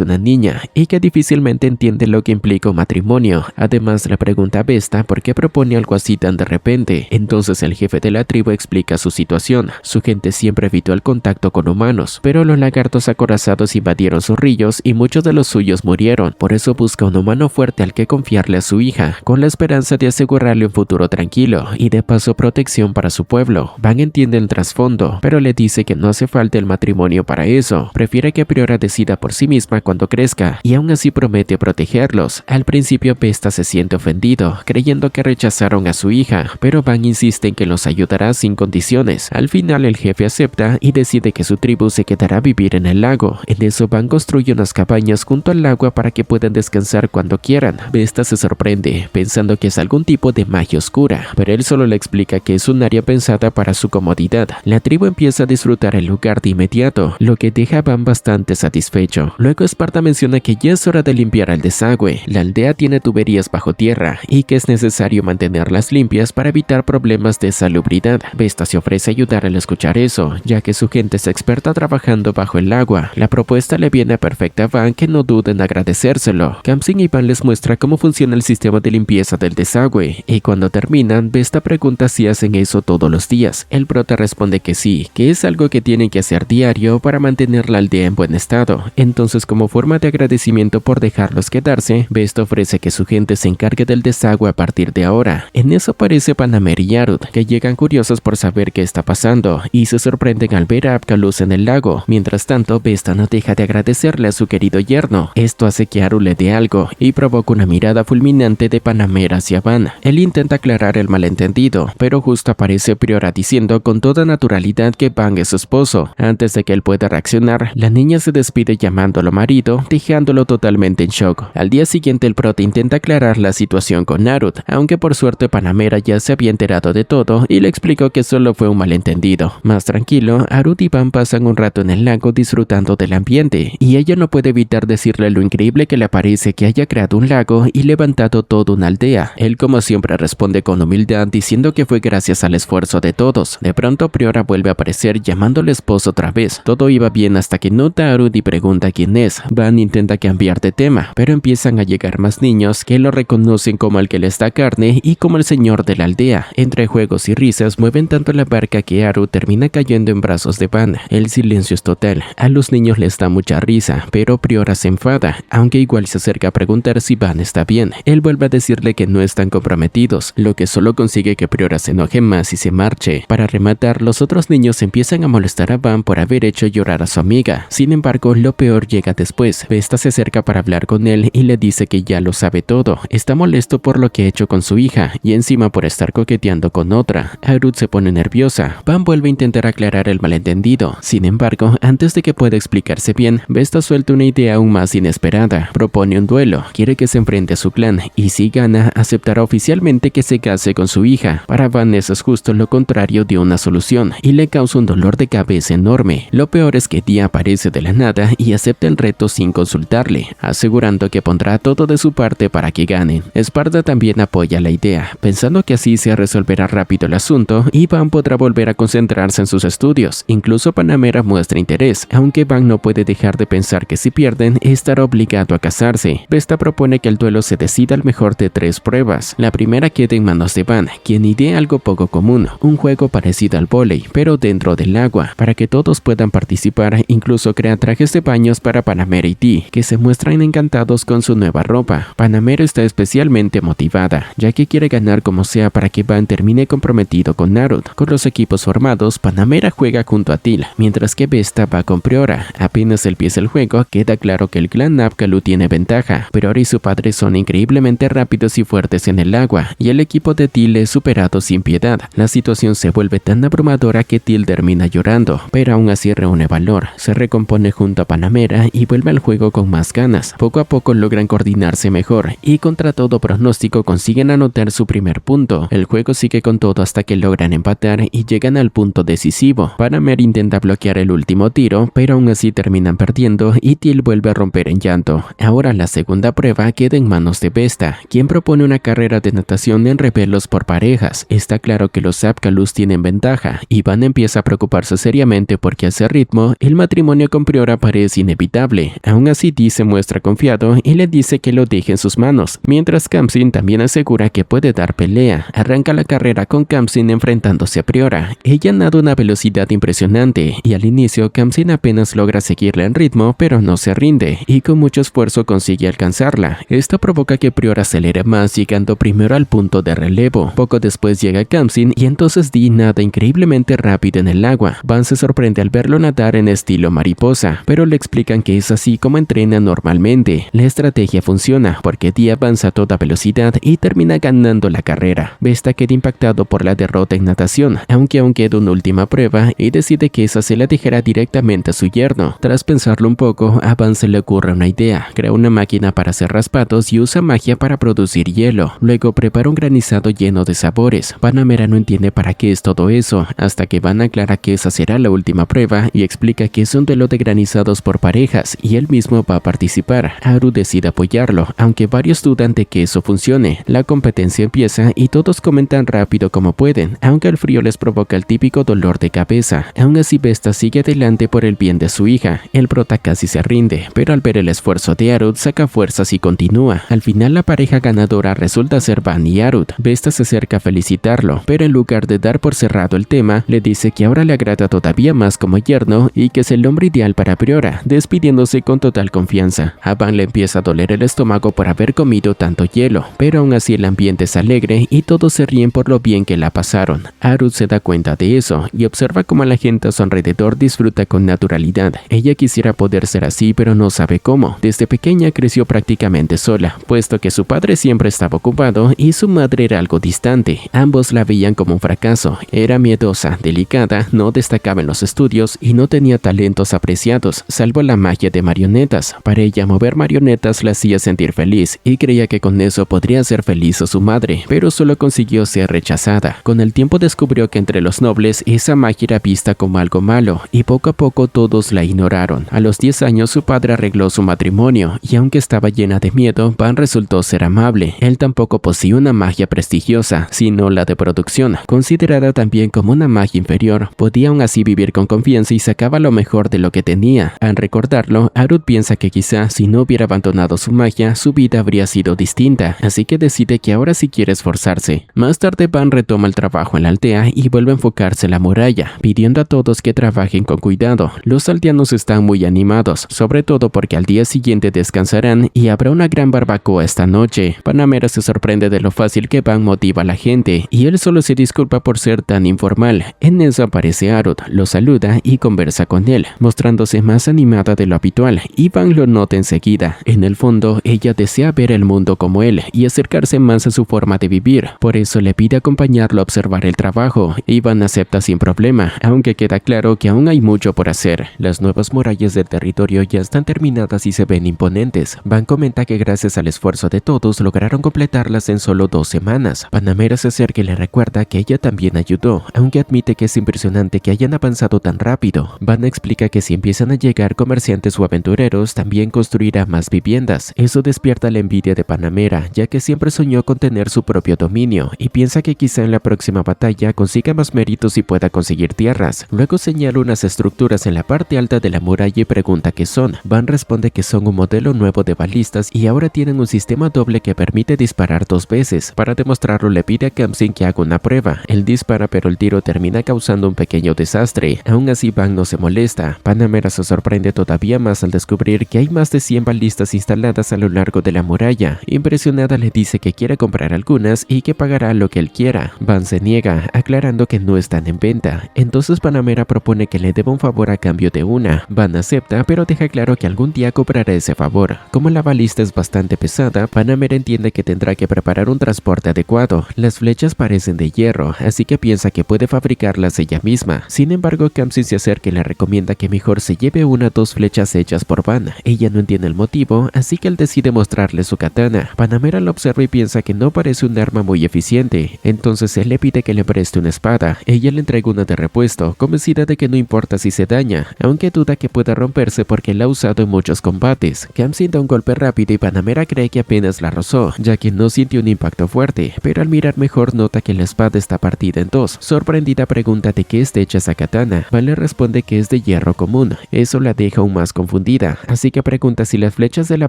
una niña y que difícilmente entiende lo que implica un matrimonio. Además, le pregunta a Vesta por qué propone algo así tan de repente. Entonces el jefe de la tribu explica su situación. Su gente siempre evitó el contacto con humanos, pero los lagartos acorazados invadieron sus ríos y muchos de los suyos murieron. Por eso busca un humano fuerte al que confiarle a su hija, con la esperanza de asegurarle un futuro tranquilo y de paso protección para su pueblo. Van entiende el trasfondo, pero le dice que no hace falta el matrimonio para eso. Prefiere que Priora decida por sí misma cuando crezca y aún así promete protegerlos. Al principio Vesta se siente ofendido, creyendo que rechazaron a su hija, pero Van insiste en que los ayudará sin condiciones. Al final el jefe acepta y decide que su tribu se quedará a vivir en el lago. En eso Van construye unas cabañas junto al agua para que puedan descansar cuando quieran. Vesta se sorprende, pensando que es algún tipo de magia oscura, pero él solo le explica que es un área pensada para su comodidad. La tribu empieza a disfrutar el lugar de inmediato, lo que deja a Van bastante satisfecho. Luego Esparta menciona que ya es hora de limpiar el desagüe. La aldea tiene tuberías bajo tierra y que es necesario mantenerlas limpias para evitar problemas de salubridad. Vesta se ofrece a ayudar al escuchar eso, ya que su gente es experta trabajando bajo el agua. La propuesta le viene perfecta a Van, que no duda en agradecérselo. Kamsin y Van les muestra cómo funciona el sistema de limpieza del desagüe, y cuando terminan, Vesta pregunta si hacen eso todos los días. El prota responde que sí, que es algo que tienen que hacer diario para mantener la aldea en buen estado. Entonces, como forma de agradecimiento por dejarlos quedarse, Vesta ofrece que su gente se encargue del desagüe a partir de ahora. En eso aparece Panamera y Arut, que llegan curiosos por saber qué está pasando, y se sorprenden al ver a Apkaluz en el lago. Mientras tanto, Vesta no deja de agradecerle a su querido yerno. Esto hace que Arut le dé algo, y provoca una mirada fulminante de Panamera hacia Van. Él intenta aclarar el malentendido, pero justo aparece Priora diciendo con toda naturalidad que Van es su esposo. Antes de que él pueda reaccionar, la niña se despide llamándolo marido, dejándolo totalmente en shock. Al día siguiente el prota intenta aclarar la situación con Arut, aunque por suerte Panamera ya se había enterado de todo y le explicó que solo fue un malentendido. Más tranquilo, Arut y Van pasan un rato en el lago disfrutando del ambiente, y ella no puede evitar decirle lo increíble que le parece que haya creado un lago y levantado toda una aldea. Él, como siempre, responde con humildad diciendo que fue gracias al esfuerzo de todos. De pronto Priora vuelve a aparecer llamándole esposo otra vez. Todo iba bien hasta que nota a Arut y pregunta quién es. Van intenta cambiar de tema, pero empiezan a llegar más niños que lo reconocen como el que les da carne y como el señor de la aldea. Entre juegos y risas mueven tanto la barca que Arut termina cayendo en brazos de Van. El silencio es total. A los niños les da mucha risa, pero Priora se enfada, aunque igual se acerca a preguntar si Van está bien. Él vuelve a decirle que no están comprometidos, lo que solo consigue que Priora se enoje más y se marche. Para rematar, los otros niños empiezan a molestar a Van por haber hecho llorar a su amiga. Sin embargo, lo peor llega después. Vesta se acerca para hablar con él y le dice que ya lo sabe todo. Está molesto por lo que ha hecho con su hija y encima por estar coqueteando con otra. Arut se pone nerviosa. Van vuelve a intentar aclarar el malentendido. Sin embargo, antes de que pueda explicarse bien, Vesta suelta una idea aún más inesperada. Propone un duelo. Quiere que se enfrente a su clan y si gana, aceptará oficialmente que se case con su hija. Para Van eso es justo lo contrario de una solución y le causa un dolor de cabeza enorme. Lo peor es que Dia aparece de la nada y acepta el reto sin consultarle, asegurando que pondrá todo de su parte para que ganen. Esparta también apoya la idea, pensando que así se resolverá rápido el asunto y Van podrá volver a concentrarse en sus estudios. Incluso Panamera muestra interés, aunque Van no puede dejar de pensar que si pierden, estará obligado a casarse. Vesta propone que el duelo se decida al mejor de 3 pruebas. La primera queda en manos de Van, quien idea algo poco común, un juego parecido al vóley, pero dentro del agua, para que todos puedan participar. Incluso crea trajes de baños para Panamera y Dee, que se muestran encantados con su nueva ropa. Panamera está especialmente motivada, ya que quiere ganar como sea para que Van termine comprometido con Arut. Con los equipos formados, Panamera juega junto a Til, mientras que Vesta va con Priora. Apenas empieza el juego, queda claro que el clan Apkallu tiene ventaja. Priora y su padre son increíblemente rápidos y fuertes en el agua, y el equipo de Til es superado sin piedad. La situación se vuelve tan abrumadora que Til termina llorando, pero aún así reúne valor, se recompone junto a Panamera y vuelve al juego con más ganas. Poco a poco logran coordinarse mejor y contra todo pronóstico consiguen anotar su primer punto. El juego sigue con todo hasta que logran empatar y llegan al punto decisivo. Panamera intenta bloquear el último tiro, pero aún así terminan perdiendo y Til vuelve a romper en llanto. Ahora la segunda prueba queda en manos de Vesta, quien propone una carrera de natación en revelos por parejas. Está claro que los Apkallu poca luz tienen ventaja, y Van empieza a preocuparse seriamente porque a ese ritmo, el matrimonio con Priora parece inevitable. Aún así Dee se muestra confiado y le dice que lo deje en sus manos, mientras Khamsin también asegura que puede dar pelea. Arranca la carrera con Khamsin enfrentándose a Priora. Ella nada a una velocidad impresionante, y al inicio Khamsin apenas logra seguirle en ritmo, pero no se rinde, y con mucho esfuerzo consigue alcanzarla. Esto provoca que Priora acelere más, llegando primero al punto de relevo. Poco después llega Khamsin y entonces Dee nada increíblemente rápido en el agua. Van se sorprende al verlo nadar en estilo mariposa, pero le explican que es así como entrena normalmente. La estrategia funciona porque Dee avanza a toda velocidad y termina ganando la carrera. Vesta queda impactado por la derrota en natación, aunque aún queda una última prueba y decide que esa se la dejará directamente a su yerno. Tras pensarlo un poco, a Van se le ocurre una idea. Crea una máquina para hacer raspados y usa magia para producir hielo. Luego prepara un granizado lleno de sabores. Panamera no entiende para qué es todo eso, hasta que Van aclara que esa será la última prueba y explica que es un duelo de granizados por parejas y él mismo va a participar. Haru decide apoyarlo, aunque varios dudan de que eso funcione. La competencia empieza y todos comentan rápido como pueden, aunque el frío les provoca el típico dolor de cabeza. Aún así Vesta sigue adelante por el bien de su hija. El prota casi se rinde, pero al ver el esfuerzo de Arut saca fuerzas y continúa. Al final la pareja ganadora resulta ser Van y Arut. Vesta se acerca a felicitarlo, pero en lugar de dar por cerrado el tema, le dice que ahora le agrada todavía más como yerno y que es el hombre ideal para Priora, despidiéndose con total confianza. A Van le empieza a doler el estómago por haber comido tanto hielo, pero aún así el ambiente es alegre y todos se ríen por lo bien que la pasaron. Arut se da cuenta de eso y observa cómo la gente a su alrededor disfruta con naturalidad. Ella quisiera poder ser así, pero no sabe cómo. Desde pequeña creció prácticamente sola, puesto que su padre siempre estaba ocupado y su madre era algo distante. Ambos la veían como un fracaso. Era miedosa, delicada, no destacaba en los estudios y no tenía talentos apreciados, salvo la magia de marionetas. Para ella, mover marionetas la hacía sentir feliz y creía que con eso podría hacer feliz a su madre, pero solo consiguió ser rechazada. Con el tiempo descubrió que entre los nobles esa magia era vista como algo malo y poco a poco todos la ignoraron. A los 10 años su padre arregló su matrimonio y aunque estaba llena de miedo, Van resultó ser amable. Él tampoco poseía una magia prestigiosa, sino la de producción, considerada también como una magia inferior. Podía aún así vivir con confianza y sacaba lo mejor de lo que tenía. Al recordarlo, Arut piensa que quizá si no hubiera abandonado su magia, su vida habría sido distinta, así que decide que ahora sí quiere esforzarse. Más tarde Van retoma el trabajo en la aldea y vuelve a enfocarse en la muralla, pidiendo a todos que trabajen con cuidado. Los aldeanos están muy animados, sobre todo porque al día siguiente descansarán y habrá una gran barbacoa esta noche. Panamera se sorprende de lo fácil que Van motiva a la gente y él solo se disculpa por ser tan informal. En eso aparece Arut, lo saluda y conversa con él, mostrándose más animada de lo habitual, y Van lo nota enseguida. En el fondo, ella desea ver el mundo como él y acercarse más a su forma de vivir, por eso le pide acompañarlo a observar el trabajo, y Van acepta sin problema, aunque queda claro que aún hay mucho por hacer. Las nuevas murallas del territorio ya están terminadas y se ven imponentes. Van comenta que gracias al esfuerzo de todos lograron completarlas en solo 2 semanas. Panamera se acerca y le recuerda que ella también ayudó, aunque admite que es impresionante que hayan avanzado tan rápido. Van explica que si empiezan a llegar comerciantes o aventureros, también construirá más viviendas. Eso despierta la envidia de Panamera, ya que siempre soñó con tener su propio dominio, y piensa que quizá en la próxima batalla consiga más méritos y pueda conseguir tierras. Luego señala unas estructuras en la parte alta de la muralla y pregunta qué son. Van responde que son un modelo nuevo de balistas y ahora tienen un sistema doble que permite disparar 2 veces. Para demostrarlo le pide a Khamsin que haga una prueba. Él dispara, pero el tiro termina causando un pequeño desastre. Aún así Van no se molesta. Panamera se sorprende todavía más al descubrir que hay más de 100 balistas instaladas a lo largo de la muralla. Impresionada le dice que quiere comprar algunas y que pagará lo que él quiera. Van se niega, aclarando que no están en venta. Entonces Panamera propone que le deba un favor a cambio de una. Van acepta, pero deja claro que algún día cobrará ese favor. Como la balista es bastante pesada, Panamera entiende que tendrá que preparar un transporte adecuado. Las flechas parecen de hierro, así que piensa que puede fabricarlas ella misma. Sin embargo, Khamsin se acerca y le recomienda que mejor se lleve 1 o 2 flechas hechas por Van. Ella no entiende el motivo, así que él decide mostrarle su katana. Panamera lo observa y piensa que no parece un arma muy eficiente. Entonces él le pide que le preste una espada. Ella le entrega una de repuesto, convencida de que no importa si se daña, aunque duda que pueda romperse porque la ha usado en muchos combates. Khamsin da un golpe rápido y Panamera cree que apenas la rozó, ya que no sintió un impacto fuerte, pero al mirar mejor nota que la espada está partida partida en dos. Sorprendida pregunta de qué está hecha esa katana. Van le responde que es de hierro común. Eso la deja aún más confundida, así que pregunta si las flechas de la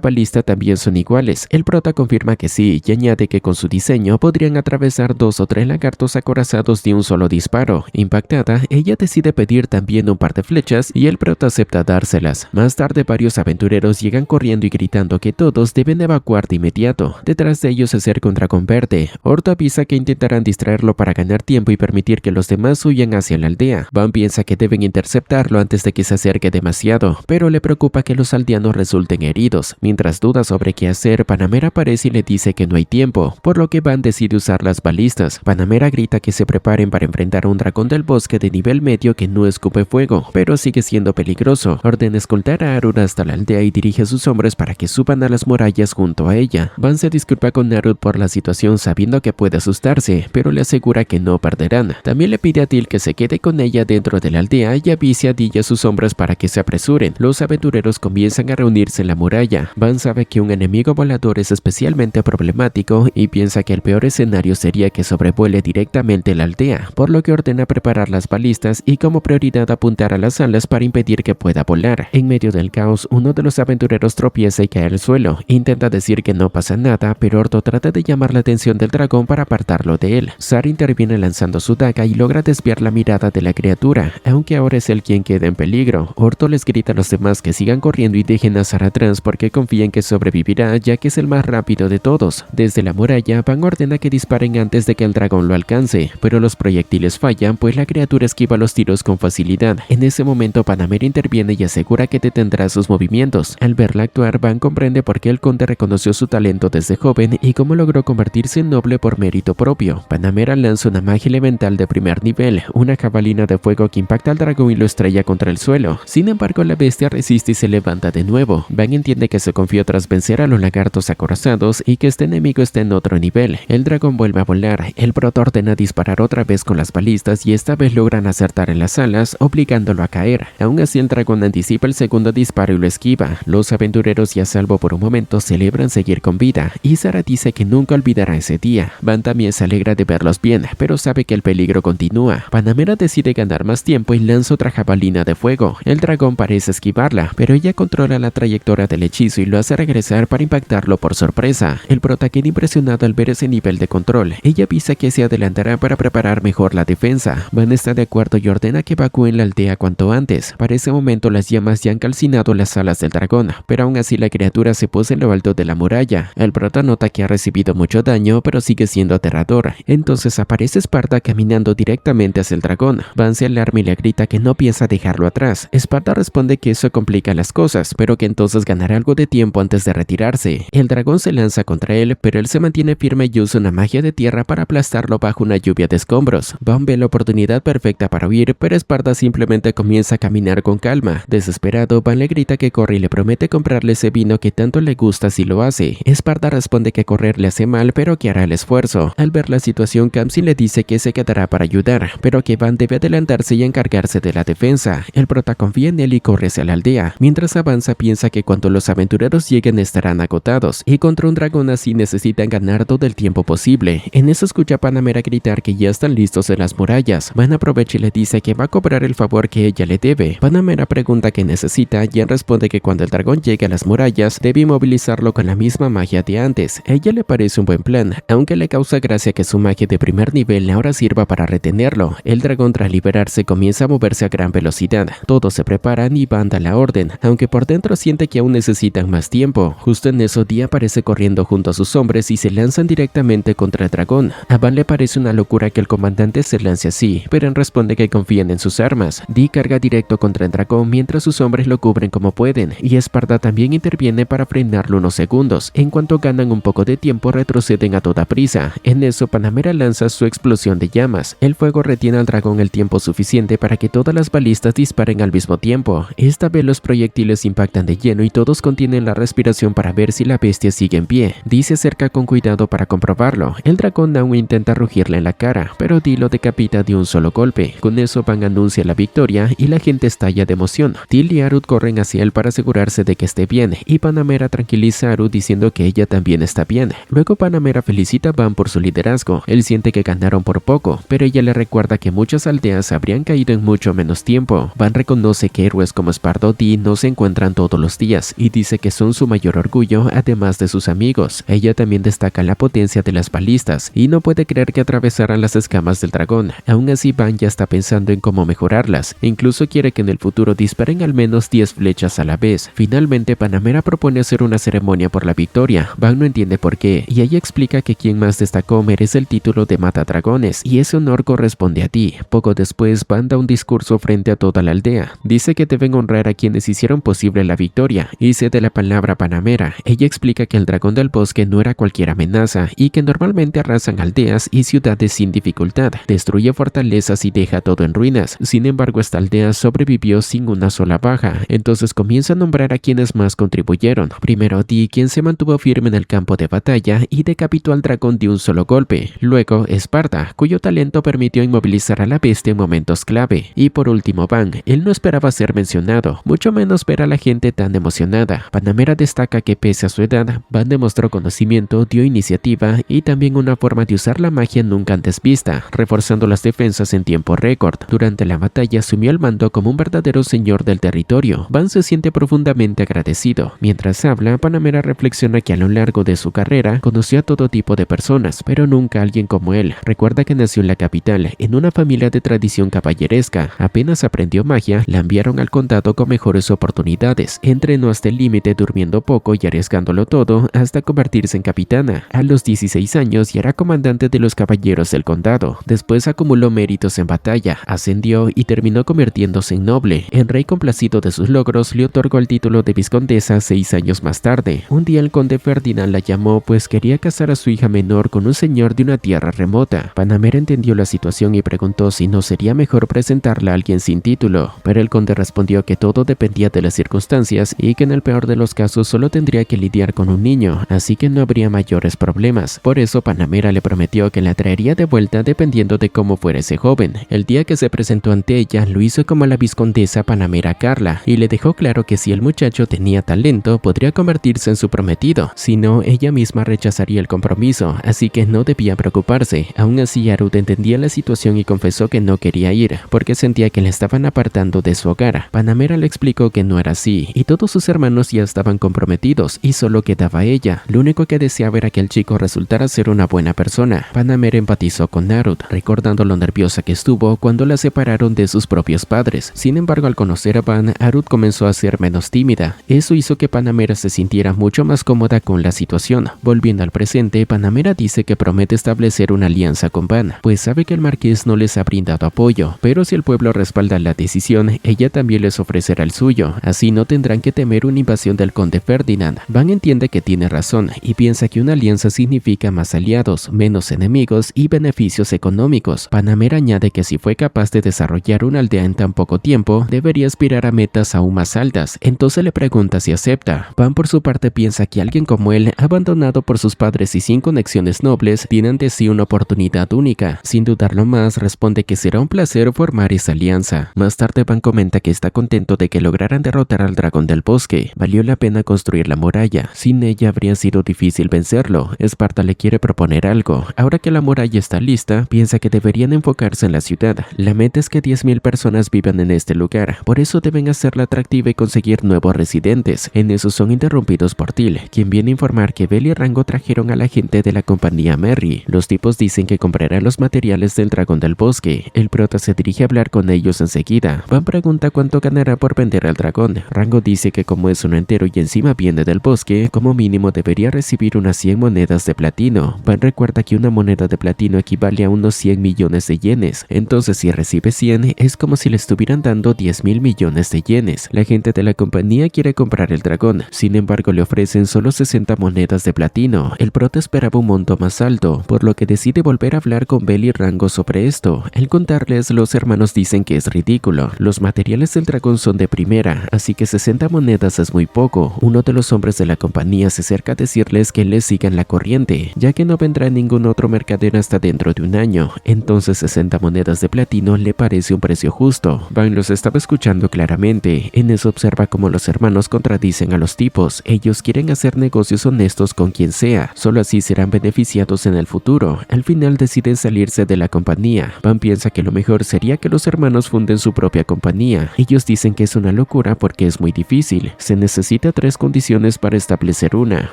balista también son iguales. El prota confirma que sí y añade que con su diseño podrían atravesar 2 o 3 lagartos acorazados de un solo disparo. Impactada, ella decide pedir también un par de flechas y el prota acepta dárselas. Más tarde varios aventureros llegan corriendo y gritando que todos deben evacuar de inmediato. Detrás de ellos se acerca un dragón verde. Orto avisa que intentarán distraerlo para ganar tiempo y permitir que los demás huyan hacia la aldea. Van piensa que deben interceptarlo antes de que se acerque demasiado, pero le preocupa que los aldeanos resulten heridos. Mientras duda sobre qué hacer, Panamera aparece y le dice que no hay tiempo, por lo que Van decide usar las balistas. Panamera grita que se preparen para enfrentar a un dragón del bosque de nivel medio que no escupe fuego, pero sigue siendo peligroso. Ordena escoltar a Arut hasta la aldea y dirige a sus hombres para que suban a las murallas junto a ella. Van se disculpa con Arut por la situación sabiendo que puede asustarse, pero le asegura que no perderán. También le pide a Til que se quede con ella dentro de la aldea y avise a Dee y a sus hombres para que se apresuren. Los aventureros comienzan a reunirse en la muralla. Van sabe que un enemigo volador es especialmente problemático y piensa que el peor escenario sería que sobrevuele directamente la aldea, por lo que ordena preparar las balistas y como prioridad apuntar a las alas para impedir que pueda volar. En medio del caos, uno de los aventureros tropieza y cae al suelo. Intenta decir que no pasa nada, pero Orto trata de llamar la atención del dragón para apartarlo de él. Sar interviene lanzando su daga y logra desviar la mirada de la criatura, aunque ahora es él quien queda en peligro. Orto les grita a los demás que sigan corriendo y dejen a Sar atrás porque confían que sobrevivirá ya que es el más rápido de todos. Desde la muralla, Van ordena que disparen antes de que el dragón lo alcance, pero los proyectiles fallan pues la criatura esquiva los tiros con facilidad. En ese momento Panamera interviene y asegura que detendrá sus movimientos. Al verla actuar, Van comprende por qué el conde reconoció su talento desde joven y cómo logró convertirse en noble por mérito propio. Panamera lanza una magia elemental de primer nivel, una jabalina de fuego que impacta al dragón y lo estrella contra el suelo. Sin embargo, la bestia resiste y se levanta de nuevo. Van entiende que se confió tras vencer a los lagartos acorazados y que este enemigo está en otro nivel. El dragón vuelve a volar. El prota ordena disparar otra vez con las balistas y esta vez logran acertar en las alas, obligándolo a caer. Aún así, el dragón anticipa el segundo disparo y lo esquiva. Los aventureros, ya salvo por un momento, celebran seguir con vida y Sara dice que nunca olvidará ese día. Van también se alegra de verlos bien, pero sabe que el peligro continúa. Panamera decide ganar más tiempo y lanza otra jabalina de fuego. El dragón parece esquivarla, pero ella controla la trayectoria del hechizo y lo hace regresar para impactarlo por sorpresa. El prota queda impresionado al ver ese nivel de control. Ella avisa que se adelantará para preparar mejor la defensa. Van está de acuerdo y ordena que evacúen la aldea cuanto antes. Para ese momento las llamas ya han calcinado las alas del dragón, pero aún así la criatura se posa en lo alto de la muralla. El prota nota que ha recibido mucho daño, pero sigue siendo aterrador. Entonces aparece Esparta caminando directamente hacia el dragón. Van se alarma y le grita que no piensa dejarlo atrás. Esparta responde que eso complica las cosas, pero que entonces ganará algo de tiempo antes de retirarse. El dragón se lanza contra él, pero él se mantiene firme y usa una magia de tierra para aplastarlo bajo una lluvia de escombros. Van ve la oportunidad perfecta para huir, pero Esparta simplemente comienza a caminar con calma. Desesperado, Van le grita que corre y le promete comprarle ese vino que tanto le gusta si lo hace. Esparta responde que correr le hace mal, pero que hará el esfuerzo. Al ver la situación, Kamsin le dice que se quedará para ayudar, pero que Van debe adelantarse y encargarse de la defensa. El prota confía en él y corre hacia la aldea. Mientras avanza, piensa que cuando los aventureros lleguen estarán agotados, y contra un dragón así necesitan ganar todo el tiempo posible. En eso escucha a Panamera gritar que ya están listos en las murallas. Van aprovecha y le dice que va a cobrar el favor que ella le debe. Panamera pregunta qué necesita y él responde que cuando el dragón llegue a las murallas debe inmovilizarlo con la misma magia de antes. A ella le parece un buen plan, aunque le causa gracia que su magia de primer nivel ahora sirva para retenerlo. El dragón tras liberarse comienza a moverse a gran velocidad. Todos se preparan y Van da la orden, aunque por dentro siente que aún necesitan más tiempo. Justo en eso Dee aparece corriendo junto a sus hombres y se lanzan directamente contra el dragón. A Van le parece una locura que el comandante se lance así, pero él responde que confían en sus armas. Dee carga directo contra el dragón mientras sus hombres lo cubren como pueden, y Esparta también interviene para frenarlo unos segundos. En cuanto ganan un poco de tiempo, retroceden a toda prisa. En eso Panamera lanza su explosión de llamas. El fuego retiene al dragón el tiempo suficiente para que todas las balistas disparen al mismo tiempo. Esta vez los proyectiles impactan de lleno y todos contienen la respiración para ver si la bestia sigue en pie. Dee se acerca con cuidado para comprobarlo. El dragón aún intenta rugirle en la cara, pero Dee lo decapita de un solo golpe. Con eso Van anuncia la victoria y la gente estalla de emoción. Til y Arut corren hacia él para asegurarse de que esté bien, y Panamera tranquiliza a Arut diciendo que ella también está bien. Luego Panamera felicita a Van por su liderazgo. Él siente que ganaron salvaron por poco, pero ella le recuerda que muchas aldeas habrían caído en mucho menos tiempo. Van reconoce que héroes como Spardo D no se encuentran todos los días y dice que son su mayor orgullo además de sus amigos. Ella también destaca la potencia de las balistas y no puede creer que atravesaran las escamas del dragón. Aún así Van ya está pensando en cómo mejorarlas e incluso quiere que en el futuro disparen al menos 10 flechas a la vez. Finalmente Panamera propone hacer una ceremonia por la victoria. Van no entiende por qué y ella explica que quien más destacó merece el título de matadragones y ese honor corresponde a ti. Poco después Van da un discurso frente a toda la aldea. Dice que deben honrar a quienes hicieron posible la victoria y cede la palabra a Panamera. Ella explica que el dragón del bosque no era cualquier amenaza y que normalmente arrasan aldeas y ciudades sin dificultad, destruye fortalezas y deja todo en ruinas. Sin embargo, esta aldea sobrevivió sin una sola baja. Entonces comienza a nombrar a quienes más contribuyeron. Primero Dee, quien se mantuvo firme en el campo de batalla y decapitó al dragón de un solo golpe. Luego Esparta, cuyo talento permitió inmovilizar a la bestia en momentos clave. Y por último Van, él no esperaba ser mencionado, mucho menos ver a la gente tan emocionada. Panamera destaca que pese a su edad, Van demostró conocimiento, dio iniciativa y también una forma de usar la magia nunca antes vista, reforzando las defensas en tiempo récord. Durante la batalla asumió el mando como un verdadero señor del territorio. Van se siente profundamente agradecido. Mientras habla, Panamera reflexiona que a lo largo de su carrera conoció a todo tipo de personas, pero nunca a alguien como él. Recuerda que nació en la capital, en una familia de tradición caballeresca. Apenas aprendió magia, la enviaron al condado con mejores oportunidades. Entrenó hasta el límite durmiendo poco y arriesgándolo todo hasta convertirse en capitana. A los 16 años ya era comandante de los caballeros del condado. Después acumuló méritos en batalla, ascendió y terminó convirtiéndose en noble. El rey, complacido de sus logros, le otorgó el título de viscondesa 6 años más tarde. Un día el conde Ferdinand la llamó pues quería casar a su hija menor con un señor de una tierra remota. Panamera entendió la situación y preguntó si no sería mejor presentarla a alguien sin título, pero el conde respondió que todo dependía de las circunstancias y que en el peor de los casos solo tendría que lidiar con un niño, así que no habría mayores problemas. Por eso Panamera le prometió que la traería de vuelta dependiendo de cómo fuera ese joven. El día que se presentó ante ella, lo hizo como la viscondesa Panamera Carla y le dejó claro que si el muchacho tenía talento, podría convertirse en su prometido. Si no, ella misma rechazaría el compromiso, así que no debía preocuparse. Aún así, Arut entendía la situación y confesó que no quería ir, porque sentía que le estaban apartando de su hogar. Panamera le explicó que no era así, y todos sus hermanos ya estaban comprometidos, y solo quedaba ella. Lo único que deseaba era que el chico resultara ser una buena persona. Panamera empatizó con Arut, recordando lo nerviosa que estuvo cuando la separaron de sus propios padres. Sin embargo, al conocer a Van, Arut comenzó a ser menos tímida. Eso hizo que Panamera se sintiera mucho más cómoda con la situación. Volviendo al presente, Panamera dice que promete establecer una alianza con Van, pues sabe que el marqués no les ha brindado apoyo, pero si el pueblo respalda la decisión, ella también les ofrecerá el suyo. Así no tendrán que temer una invasión del conde Ferdinand. Van entiende que tiene razón y piensa que una alianza significa más aliados, menos enemigos y beneficios económicos. Panamera añade que si fue capaz de desarrollar una aldea en tan poco tiempo, debería aspirar a metas aún más altas. Entonces le pregunta si acepta. Van por su parte piensa que alguien como él, abandonado por sus padres y sin conexiones nobles, tiene ante sí una oportunidad única. Sin dudarlo más, responde que será un placer formar esa alianza. Más tarde Van comenta que está contento de que lograran derrotar al dragón del bosque. Valió la pena construir la muralla. Sin ella habría sido difícil vencerlo. Esparta le quiere proponer algo. Ahora que la muralla está lista, piensa que deberían enfocarse en la ciudad. La meta es que 10,000 personas vivan en este lugar. Por eso deben hacerla atractiva y conseguir nuevos residentes. En eso son interrumpidos por Till, quien viene a informar que Bell y Rango trajeron a la gente de la compañía Merry. Los tipos dicen que comprarán los materiales del dragón del bosque. El prota se dirige a hablar con ellos enseguida. Van pregunta cuánto ganará por vender al dragón. Rango dice que como es uno entero y encima viene del bosque, como mínimo debería recibir unas 100 monedas de platino. Van recuerda que una moneda de platino equivale a unos 100 millones de yenes. Entonces si recibe 100, es como si le estuvieran dando 10,000 millones de yenes. La gente de la compañía quiere comprar el dragón. Sin embargo, le ofrecen solo 60 monedas de platino. El prota esperaba un monto más alto, por lo que decide volver a hablar con Bell y Rango sobre esto. Al contarles, los hermanos dicen que es ridículo. Los materiales del dragón son de primera, así que 60 monedas es muy poco. Uno de los hombres de la compañía se acerca a decirles que les sigan la corriente, ya que no vendrá ningún otro mercader hasta dentro de un año. Entonces 60 monedas de platino le parece un precio justo. Van los estaba escuchando claramente. En eso observa cómo los hermanos contradicen a los tipos. Ellos quieren hacer negocios honestos con quien sea, solo así serán beneficiados en el futuro. Al final deciden salirse de la compañía. Van piensa que lo mejor sería que los hermanos funden su propia compañía. Ellos dicen que es una locura porque es muy difícil. Se necesita 3 condiciones para establecer una.